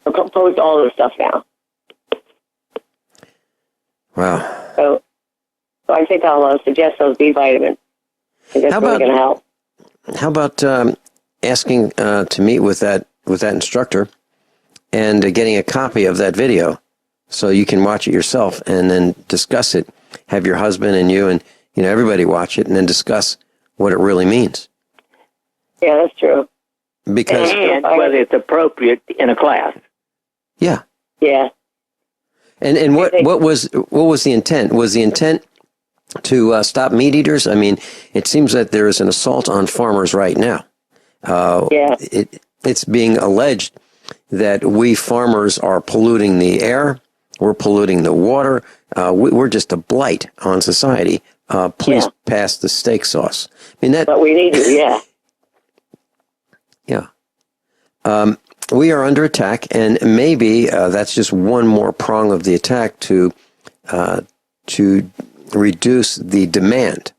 composed all this stuff now. Wow. So I think I'll suggest those B vitamins. I think that's really going to help. How about asking to meet with that instructor and getting a copy of that video so you can watch it yourself and then discuss it? Have your husband and you and everybody watch it and then discuss what it really means. Yeah, that's true. Because and whether it's appropriate in a class. Yeah. Yeah. And what was the intent? Was the intent to stop meat eaters? I mean, it seems that there is an assault on farmers right now. It's being alleged that we farmers are polluting the air, we're polluting the water, we're just a blight on society. Please pass the steak sauce. I mean that. But we need to, yeah. Yeah. We are under attack, and maybe that's just one more prong of the attack to reduce the demand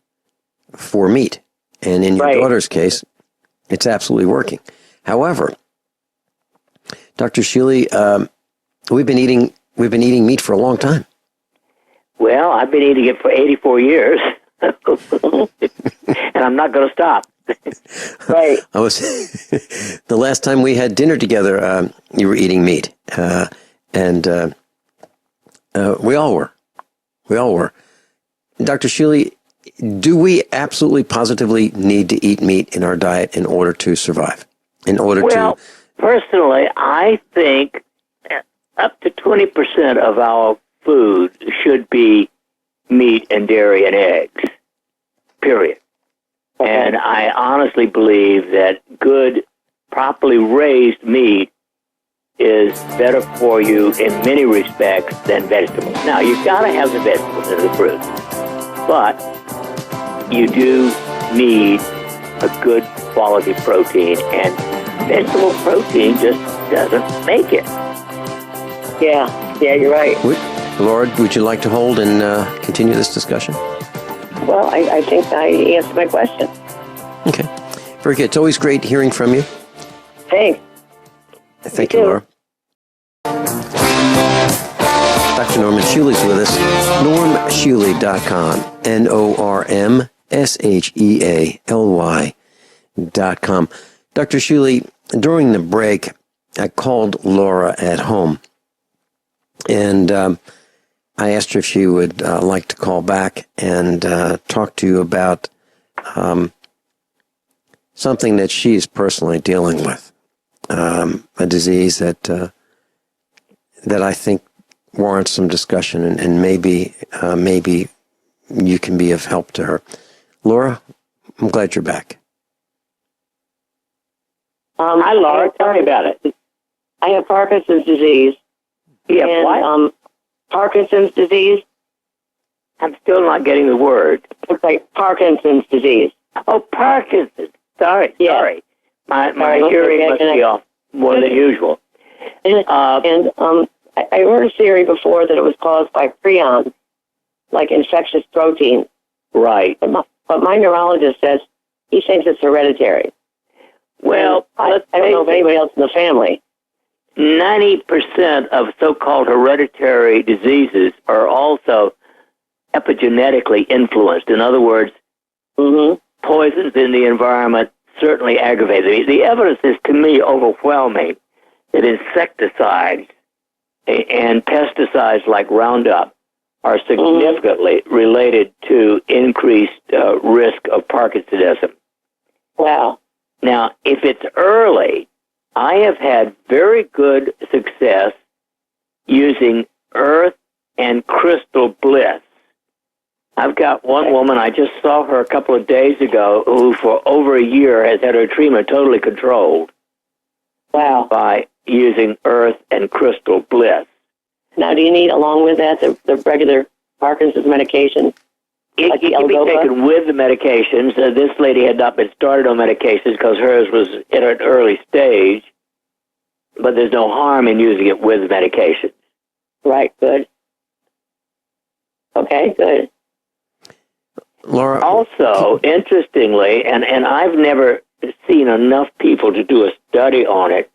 for meat. And in your daughter's case, it's absolutely working. However, Dr. Shealy, we've been eating meat for a long time. Well, I've been eating it for 84 years, and I'm not going to stop. Right. I was the last time we had dinner together. You were eating meat, and we all were. We all were. Dr. Shealy, do we absolutely positively need to eat meat in our diet in order to survive? Well, personally, I think up to 20% of our food should be meat and dairy and eggs, period. Okay. And I honestly believe that good, properly raised meat is better for you in many respects than vegetables. Now, you've got to have the vegetables and the fruits, but you do need a good quality protein, and vegetable protein just doesn't make it. Yeah, you're right. Laura, would you like to hold and continue this discussion? Well, I think I answered my question. Okay. Very good. It's always great hearing from you. Thanks. Thank you, Laura. Dr. Norman Shealy's with us. NormShealy.com. NormShealy.com. Dr. Shealy, during the break, I called Laura at home, and I asked her if she would like to call back and talk to you about something that she's personally dealing with, a disease that I think warrants some discussion, and maybe you can be of help to her. Laura, I'm glad you're back. Hi, Laura. Tell me about it. I have Parkinson's disease. You have what? Parkinson's disease. I'm still not getting the word. It's like Parkinson's disease. Oh, Parkinson's. Sorry. My hearing must be off more than usual. I heard a theory before that it was caused by prions, like infectious protein. Right. But my neurologist says he thinks it's hereditary. Well, I don't know of anybody else in the family. 90% of so-called hereditary diseases are also epigenetically influenced. In other words, poisons in the environment certainly aggravate it. The evidence is, to me, overwhelming that insecticides and pesticides like Roundup are significantly related to increased risk of Parkinsonism. Wow. Now, if it's early, I have had very good success using earth and crystal bliss. I've got one woman, I just saw her a couple of days ago, who for over a year has had her treatment totally controlled. Wow. By using earth and crystal bliss. Now, do you need, along with that, the regular Parkinson's medication? It can be taken with the medications. This lady had not been started on medications because hers was at an early stage, but there's no harm in using it with medications. Right, good. Okay, good. Laura. Also, interestingly, and I've never seen enough people to do a study on it,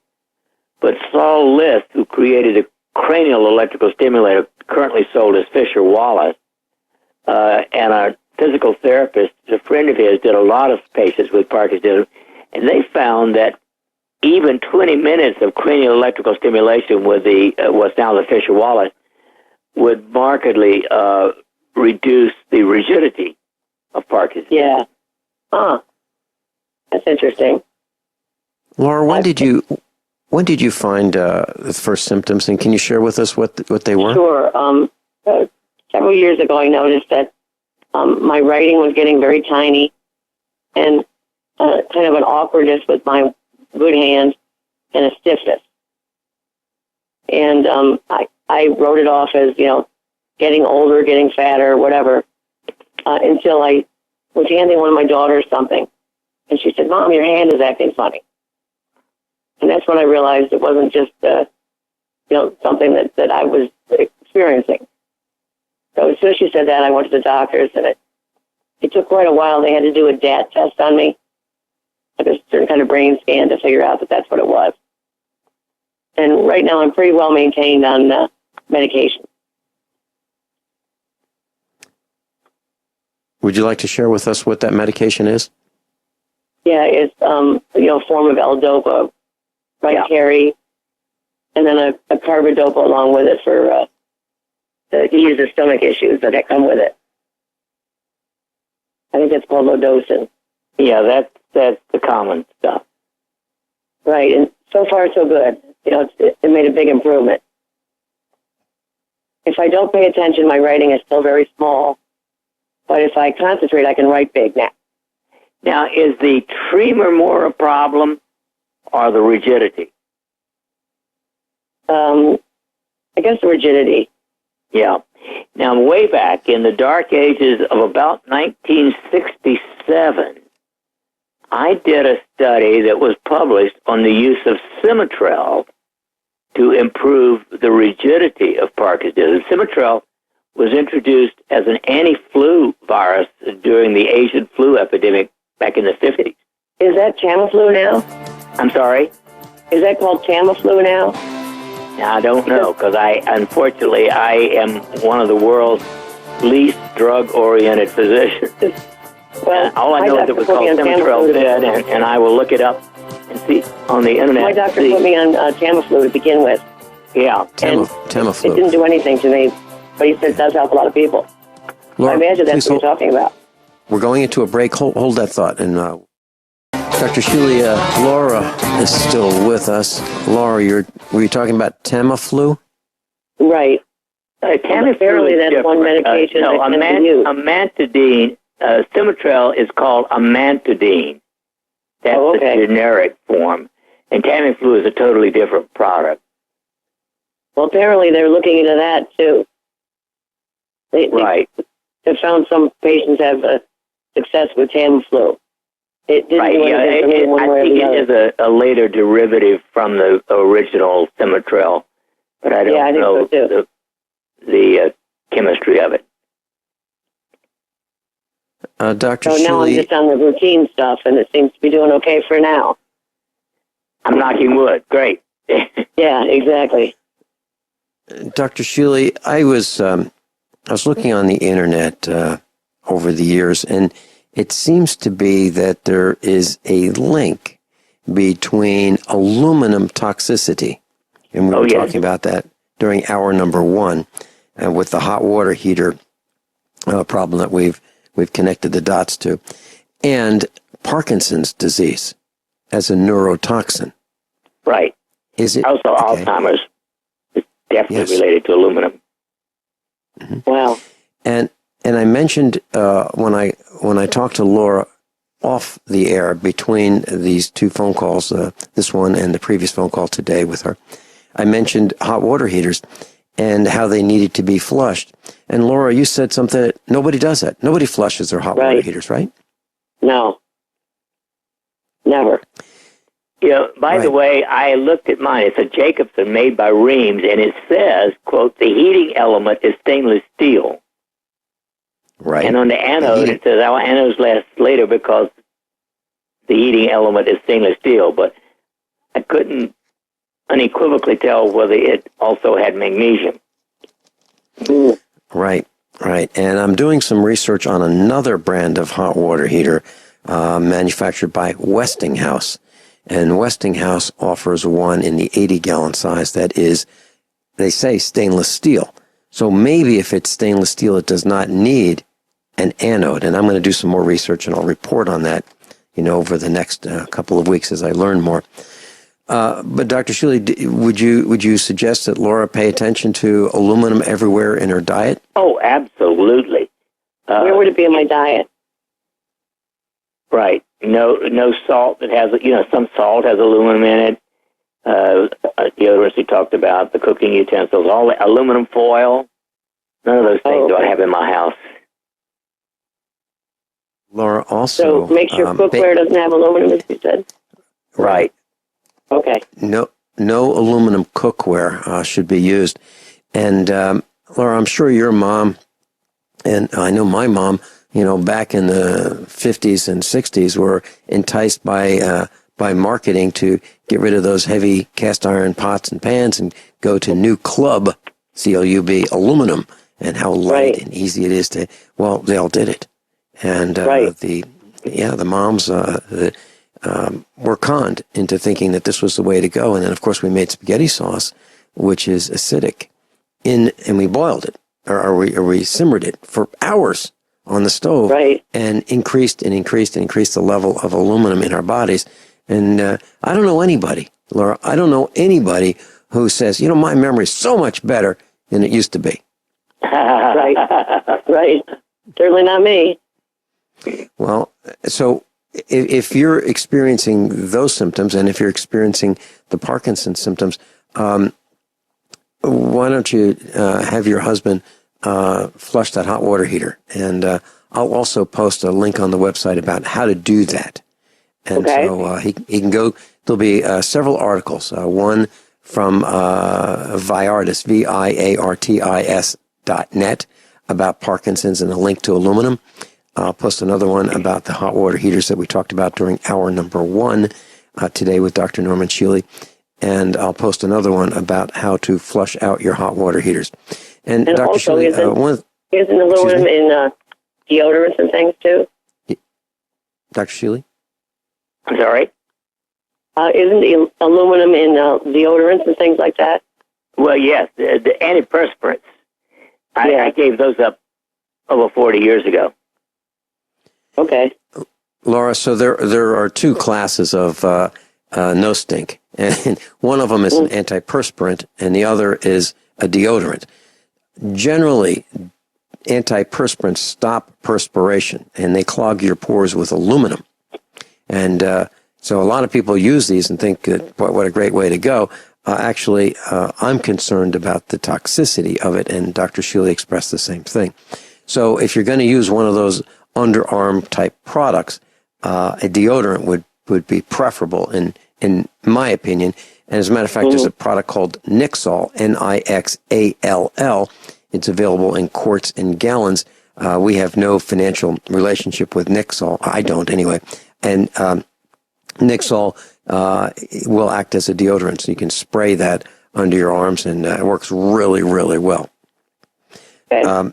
but Saul List, who created a cranial electrical stimulator currently sold as Fisher Wallace, and a physical therapist, a friend of his, did a lot of patients with Parkinson's, and they found that even 20 minutes of cranial electrical stimulation with what's now the Fisher Wallace would markedly reduce the rigidity of Parkinson's. Yeah. That's interesting. Laura, when did you find the first symptoms, and can you share with us what they were? Sure. Several years ago, I noticed that my writing was getting very tiny, and kind of an awkwardness with my good hand and a stiffness. And I wrote it off as, getting older, getting fatter, whatever, until I was handing one of my daughters something. And she said, "Mom, your hand is acting funny." And that's when I realized it wasn't just, something that I was experiencing. So as soon as she said that, I went to the doctors, and it took quite a while. They had to do a DAT test on me, like a certain kind of brain scan, to figure out that that's what it was. And right now I'm pretty well maintained on medication. Would you like to share with us what that medication is? Yeah, it's a form of L-Dopa, Rytary, and then a carbidopa along with it for to ease the stomach issues that come with it. I think it's called Lodocin. Yeah, that's the common stuff. Right, and so far so good. It made a big improvement. If I don't pay attention, my writing is still very small. But if I concentrate, I can write big now. Now, is the tremor more a problem or the rigidity? I guess the rigidity. Yeah. Now, way back in the dark ages of about 1967, I did a study that was published on the use of Simitrel to improve the rigidity of Parkinson's. Simitrel was introduced as an anti-flu virus during the Asian flu epidemic back in the 50s. Is that Tamiflu now? I'm sorry? Is that called Tamiflu now? I don't know, because unfortunately, I am one of the world's least drug-oriented physicians. Well, all I know is it was called Simitrel then, and I will look it up and see on the internet. My doctor put me on Tamiflu to begin with. Yeah. Tamiflu. It didn't do anything to me, but he said it does help a lot of people. Laura, I imagine that's what you're talking about. We're going into a break. Hold that thought. And Dr. Shealy, Laura is still with us. Laura, were you talking about Tamiflu? Right. Tamiflu apparently that's different. one medication that can be used. Amantadine, Simitrel is called amantadine. That's the generic form. And Tamiflu is a totally different product. Well, apparently they're looking into that, too. They found some patients have success with Tamiflu. It didn't do anything for me one way or the other. I think it is a later derivative from the original Simitrel, but I don't know the chemistry of it. Dr. So Shealy, now I'm just on the routine stuff, and it seems to be doing okay for now. I'm knocking wood. Great. Yeah, exactly. Dr. Shealy, I was looking on the internet over the years, and it seems to be that there is a link between aluminum toxicity, and we were talking about that during hour number 1, and with the hot water heater problem that we've connected the dots to, and Parkinson's disease as a neurotoxin. Right. Is it also Alzheimer's is definitely related to aluminum. Mm-hmm. Wow. And I mentioned when I talked to Laura off the air between these two phone calls, this one and the previous phone call today with her, I mentioned hot water heaters and how they needed to be flushed. And Laura, you said something that nobody does that. Nobody flushes their hot water heaters, right? No. Never. By the way, I looked at mine. It's a Jacobson made by Reams, and it says, quote, the heating element is stainless steel. Right. And on the anode, it says our anodes last later because the heating element is stainless steel. But I couldn't unequivocally tell whether it also had magnesium. Right. And I'm doing some research on another brand of hot water heater manufactured by Westinghouse. And Westinghouse offers one in the 80-gallon size that is, they say, stainless steel. So maybe if it's stainless steel, it does not need an anode. And I'm going to do some more research, and I'll report on that, over the next couple of weeks as I learn more. But Dr. Shealy, would you suggest that Laura pay attention to aluminum everywhere in her diet? Oh, absolutely. Where would it be in my diet? Right. No salt that has, some salt has aluminum in it. Deodorants we talked about, the cooking utensils, all the aluminum foil. None of those things do I have in my house. Laura, also... So make sure cookware doesn't have aluminum, as you said? Right. Okay. No aluminum cookware should be used. And Laura, I'm sure your mom, and I know my mom, back in the 50s and 60s, were enticed by marketing to get rid of those heavy cast iron pots and pans and go to new club, C-L-U-B, aluminum, and how light and easy it is to, they all did it. And the moms were conned into thinking that this was the way to go. And then, of course, we made spaghetti sauce, which is acidic, and we boiled it, or we simmered it for hours on the stove, and increased the level of aluminum in our bodies. And I don't know anybody, Laura, who says, my memory is so much better than it used to be. Right. Certainly not me. Well, so if you're experiencing those symptoms, and if you're experiencing the Parkinson's symptoms, why don't you have your husband flush that hot water heater? And I'll also post a link on the website about how to do that. And so he can go. There'll be several articles. One from Viartis, VIARTIS.net, about Parkinson's and a link to aluminum. I'll post another one about the hot water heaters that we talked about during hour number 1 today with Dr. Norman Shealy. And I'll post another one about how to flush out your hot water heaters. And Dr. Also, Shealy, isn't aluminum in deodorants and things too? Dr. Shealy? I'm sorry? Isn't the aluminum in deodorants and things like that? Well, yes, the antiperspirants. I gave those up over 40 years ago. Okay. Laura, so there are two classes of no stink, and one of them is an antiperspirant, and the other is a deodorant. Generally, antiperspirants stop perspiration, and they clog your pores with aluminum. And so a lot of people use these and think that, what a great way to go. Actually, I'm concerned about the toxicity of it, and Dr. Shealy expressed the same thing. So if you're going to use one of those underarm type products, a deodorant would be preferable in my opinion. And as a matter of fact, there's a product called Nixall, Nixall. It's available in quarts and gallons. We have no financial relationship with Nixall. I don't anyway. And Nixall will act as a deodorant, so you can spray that under your arms, and it works really, really well. Okay.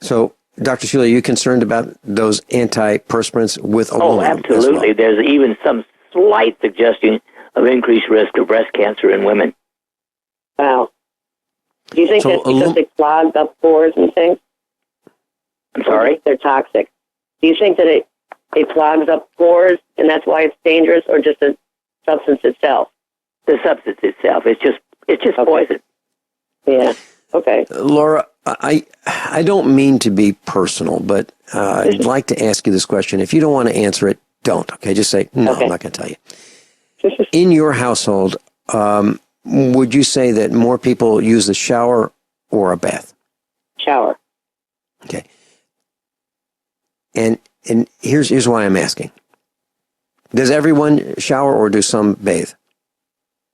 So Dr. Shealy, are you concerned about those antiperspirants with aluminum? Oh, absolutely. As well? There's even some slight suggestion of increased risk of breast cancer in women. Wow. Do you think So that's because they clogged up pores and things? I'm sorry? They're toxic. Do you think that it clogs up pores and that's why it's dangerous, or just the substance itself? The substance itself. It's just Okay. poison. Yeah. Okay. Laura, I don't mean to be personal, but I'd like to ask you this question. If you don't want to answer it, don't. Okay, just say, no, Okay. I'm not going to tell you. In your household, would you say that more people use a shower or a bath? Shower. Okay. And here's why I'm asking. Does everyone shower or do some bathe?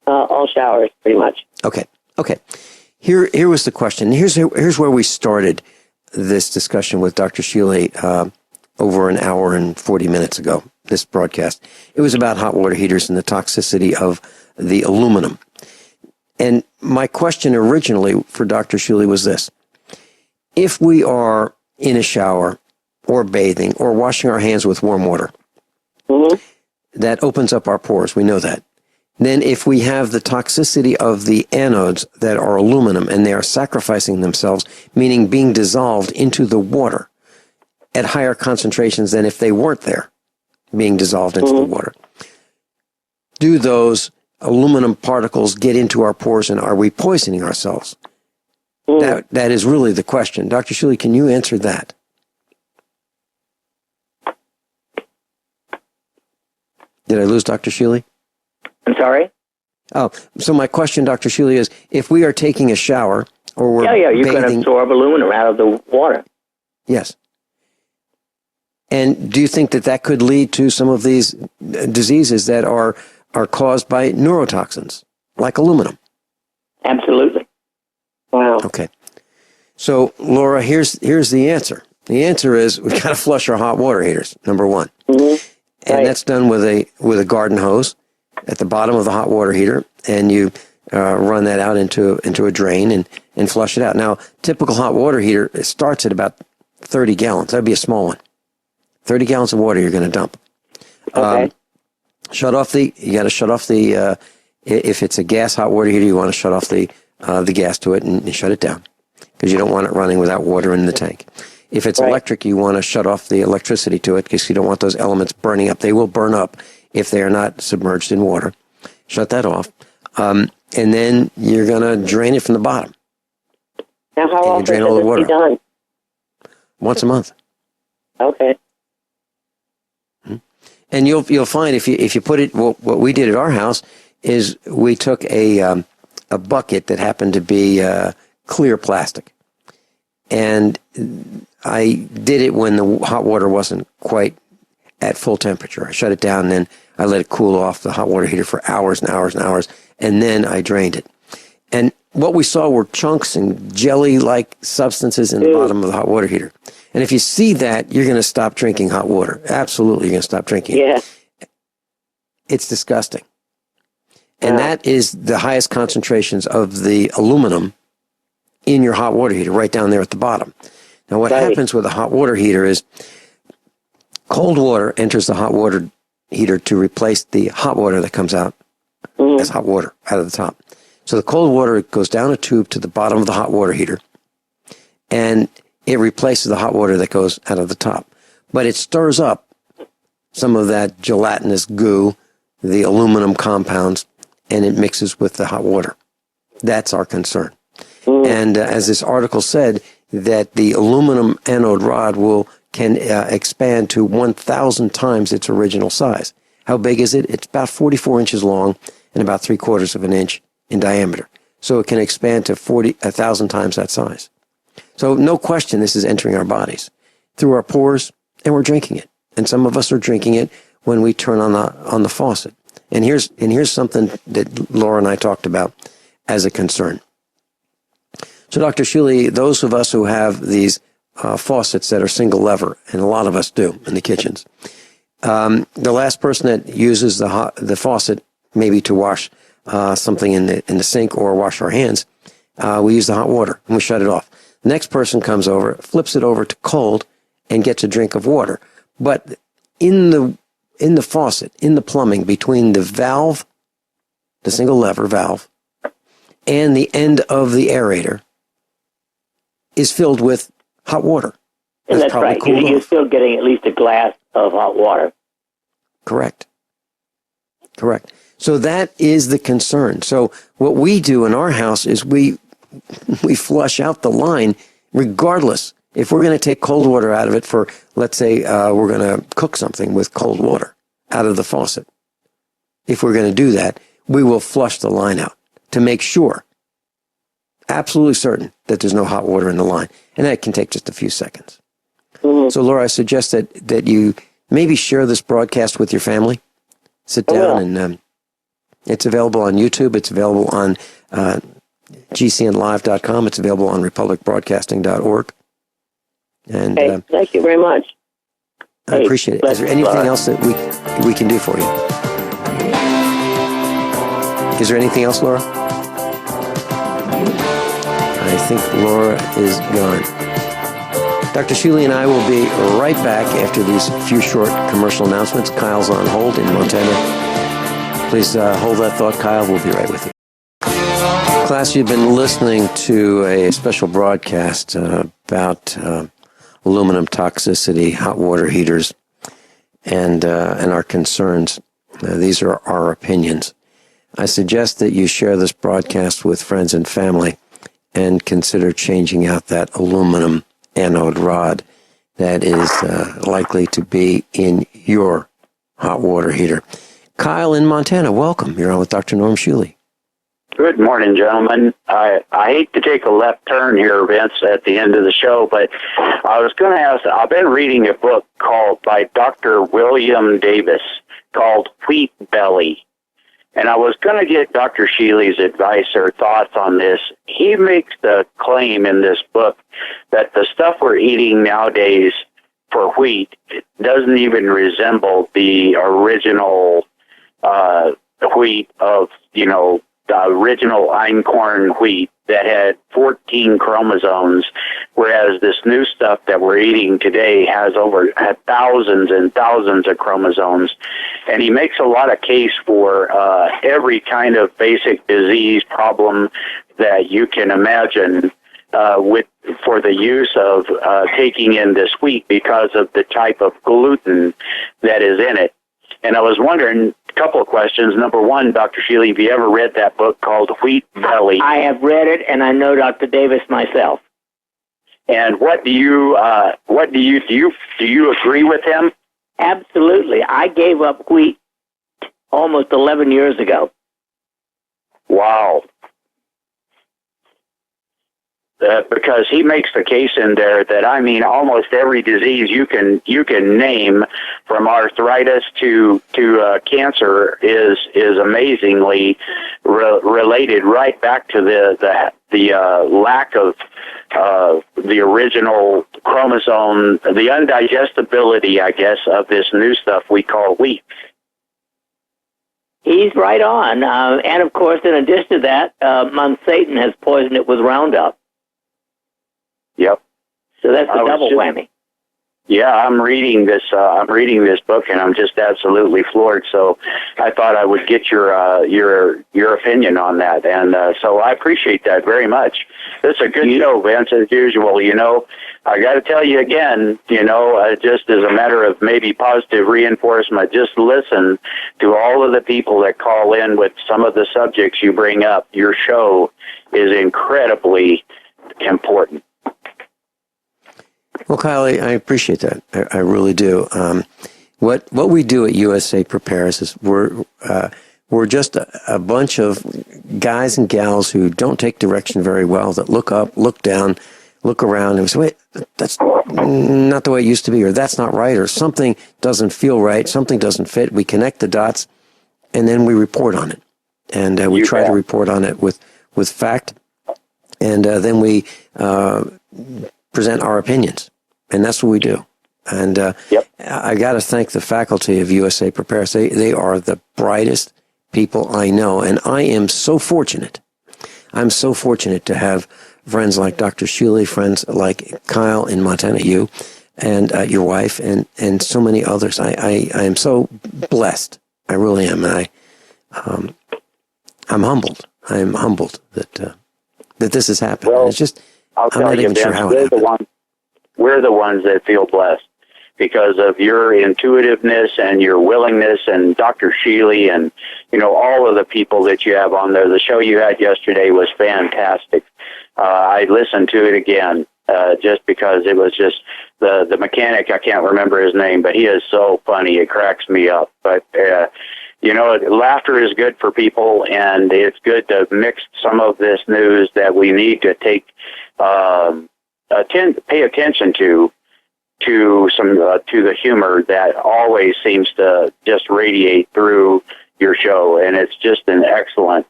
All showers, pretty much. Okay. Here was the question. Here's where we started this discussion with Dr. Shealy over an hour and 40 minutes ago, this broadcast. It was about hot water heaters and the toxicity of the aluminum. And my question originally for Dr. Shealy was this. If we are in a shower or bathing or washing our hands with warm water, that opens up our pores. We know that. Then if we have the toxicity of the anodes that are aluminum and they are sacrificing themselves, meaning being dissolved into the water at higher concentrations than if they weren't there, being dissolved into the water, do those aluminum particles get into our pores and are we poisoning ourselves? That is really the question. Dr. Shealy, can you answer that? Did I lose Dr. Shealy? I'm sorry? Oh, so my question, Dr. Shealy, is if we are taking a shower or we're you can bathing, absorb aluminum out of the water. yes. And do you think that could lead to some of these diseases that are caused by neurotoxins, like aluminum? Absolutely. Wow. Okay. So, Laura, here's the answer. The answer is we've got to flush our hot water heaters, number one. And that's done with a garden hose at the bottom of the hot water heater, and you run that out into a drain and flush it out. Now, typical hot water heater, it starts at about 30 gallons. That'd be a small one. 30 gallons of water you're going to dump. Okay. You got to shut off the, if it's a gas hot water heater, you want to shut off the gas to it and shut it down because you don't want it running without water in the tank. If it's electric, you want to shut off the electricity to it because you don't want those elements burning up. They will burn up if they are not submerged in water. Shut that off. And then you're going to drain it from the bottom. Now, how often drain does all the this water. be done? Once a month. Okay. And you'll find if you put it, what we did at our house is we took a bucket that happened to be clear plastic. And I did it when the hot water wasn't quite at full temperature. I shut it down, and then I let it cool off the hot water heater for hours and hours and hours, and then I drained it. And what we saw were chunks and jelly-like substances in the bottom of the hot water heater. And if you see that, you're going to stop drinking hot water. Absolutely, you're going to stop drinking it. It's disgusting. And that is the highest concentrations of the aluminum in your hot water heater, right down there at the bottom. Now, what happens with a hot water heater is cold water enters the hot water heater to replace the hot water that comes out as hot water out of the top. So the cold water goes down a tube to the bottom of the hot water heater, and it replaces the hot water that goes out of the top. But it stirs up some of that gelatinous goo, the aluminum compounds, and it mixes with the hot water. That's our concern. And as this article said, that the aluminum anode rod can expand to 1,000 times its original size. How big is it? It's about 44 inches long and about 3/4 of an inch in diameter. So it can expand to 1,000 times that size. So no question this is entering our bodies through our pores, and we're drinking it. And some of us are drinking it when we turn on the faucet. And here's something that Laura and I talked about as a concern. So, Dr. Shealy, those of us who have these faucets that are single lever, and a lot of us do in the kitchens, the last person that uses the faucet, maybe to wash something in the sink or wash our hands, we use the hot water and we shut it off. Next person comes over, flips it over to cold, and gets a drink of water. But in the faucet, in the plumbing, between the valve, the single lever valve, and the end of the aerator, is filled with hot water. And that's right. You're still getting at least a glass of hot water. Correct. So that is the concern. So what we do in our house is we flush out the line regardless. If we're going to take cold water out of it for, let's say, we're going to cook something with cold water out of the faucet. If we're going to do that, we will flush the line out to make sure, absolutely certain, that there's no hot water in the line. And that can take just a few seconds. Mm-hmm. So, Laura, I suggest that you maybe share this broadcast with your family. Sit down and it's available on YouTube. It's available on gcnlive.com. It's available on republicbroadcasting.org. And thank you very much. I appreciate it. Is there anything else that we can do for you? Is there anything else, Laura? I think Laura is gone. Dr. Shealy and I will be right back after these few short commercial announcements. Kyle's on hold in Montana. Please hold that thought, Kyle. We'll be right with you. Class, you've been listening to a special broadcast about aluminum toxicity, hot water heaters, and our concerns. These are our opinions. I suggest that you share this broadcast with friends and family and consider changing out that aluminum anode rod that is likely to be in your hot water heater. Kyle in Montana, welcome. You're on with Dr. Norm Shealy. Good morning, gentlemen. I hate to take a left turn here, Vince, at the end of the show, but I was going to ask, I've been reading a book by Dr. William Davis called Wheat Belly. And I was going to get Dr. Shealy's advice or thoughts on this. He makes the claim in this book that the stuff we're eating nowadays for wheat doesn't even resemble the original wheat of, the original einkorn wheat that had 14 chromosomes, whereas this new stuff that we're eating today has thousands and thousands of chromosomes. And he makes a lot of case for every kind of basic disease problem that you can imagine for the use of taking in this wheat because of the type of gluten that is in it. And I was wondering, a couple of questions. Number one, Dr. Shealy, have you ever read that book called Wheat Belly? I have read it, and I know Dr. Davis myself. And do you agree with him? Absolutely. I gave up wheat almost 11 years ago. Wow. Because he makes the case in there that, almost every disease you can name, from arthritis to cancer, is amazingly related right back to the lack of the original chromosome, the undigestibility, I guess, of this new stuff we call wheat. He's right on. And, of course, in addition to that, Satan has poisoned it with Roundup. Yep. So that's a double whammy. Yeah, I'm reading this book, and I'm just absolutely floored. So I thought I would get your opinion on that, and so I appreciate that very much. It's a good show, Vince, as usual. I got to tell you again, just as a matter of maybe positive reinforcement, just listen to all of the people that call in with some of the subjects you bring up. Your show is incredibly important. Well, Kyle, I appreciate that. I really do. What we do at USA Prepares is we're just a bunch of guys and gals who don't take direction very well, that look up, look down, look around, and say, wait, that's not the way it used to be, or that's not right, or something doesn't feel right, something doesn't fit. We connect the dots, and then we report on it. And we try to report on it with fact, and then we present our opinions, and that's what we do. And I got to thank the faculty of USA Prepares. They are the brightest people I know, and I am so fortunate. I'm so fortunate to have friends like Dr. Shealy, friends like Kyle in Montana, you, and your wife, and so many others. I am so blessed. I really am. And I'm humbled. I'm humbled that this has happened. Well, it's just, I'll I'm tell not you, even sure Vince, how it happened. we're the ones that feel blessed because of your intuitiveness and your willingness, and Dr. Shealy and, all of the people that you have on there. The show you had yesterday was fantastic. I listened to it again just because it was just the mechanic. I can't remember his name, but he is so funny. It cracks me up. But, laughter is good for people, and it's good to mix some of this news that we need to take pay attention to the humor that always seems to just radiate through your show, and it's just an excellent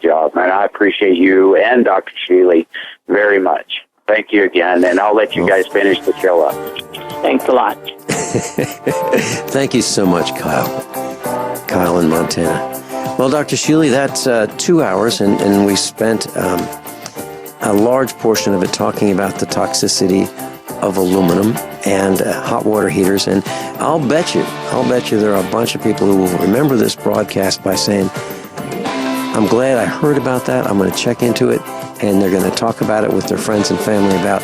job, and I appreciate you and Dr. Shealy very much. Thank you again, and I'll let you guys finish the show up. Thanks a lot. Thank you so much, Kyle in Montana. Well, Dr. Shealy, that's 2 hours, and we spent a large portion of it talking about the toxicity of aluminum and hot water heaters. And I'll bet you there are a bunch of people who will remember this broadcast by saying, I'm glad I heard about that. I'm going to check into it. And they're going to talk about it with their friends and family about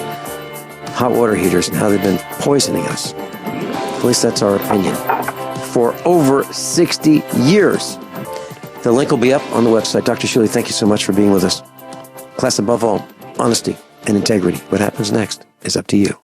hot water heaters and how they've been poisoning us. At least that's our opinion. For over 60 years. The link will be up on the website. Dr. Shealy, thank you so much for being with us. Class, above all, honesty and integrity. What happens next is up to you.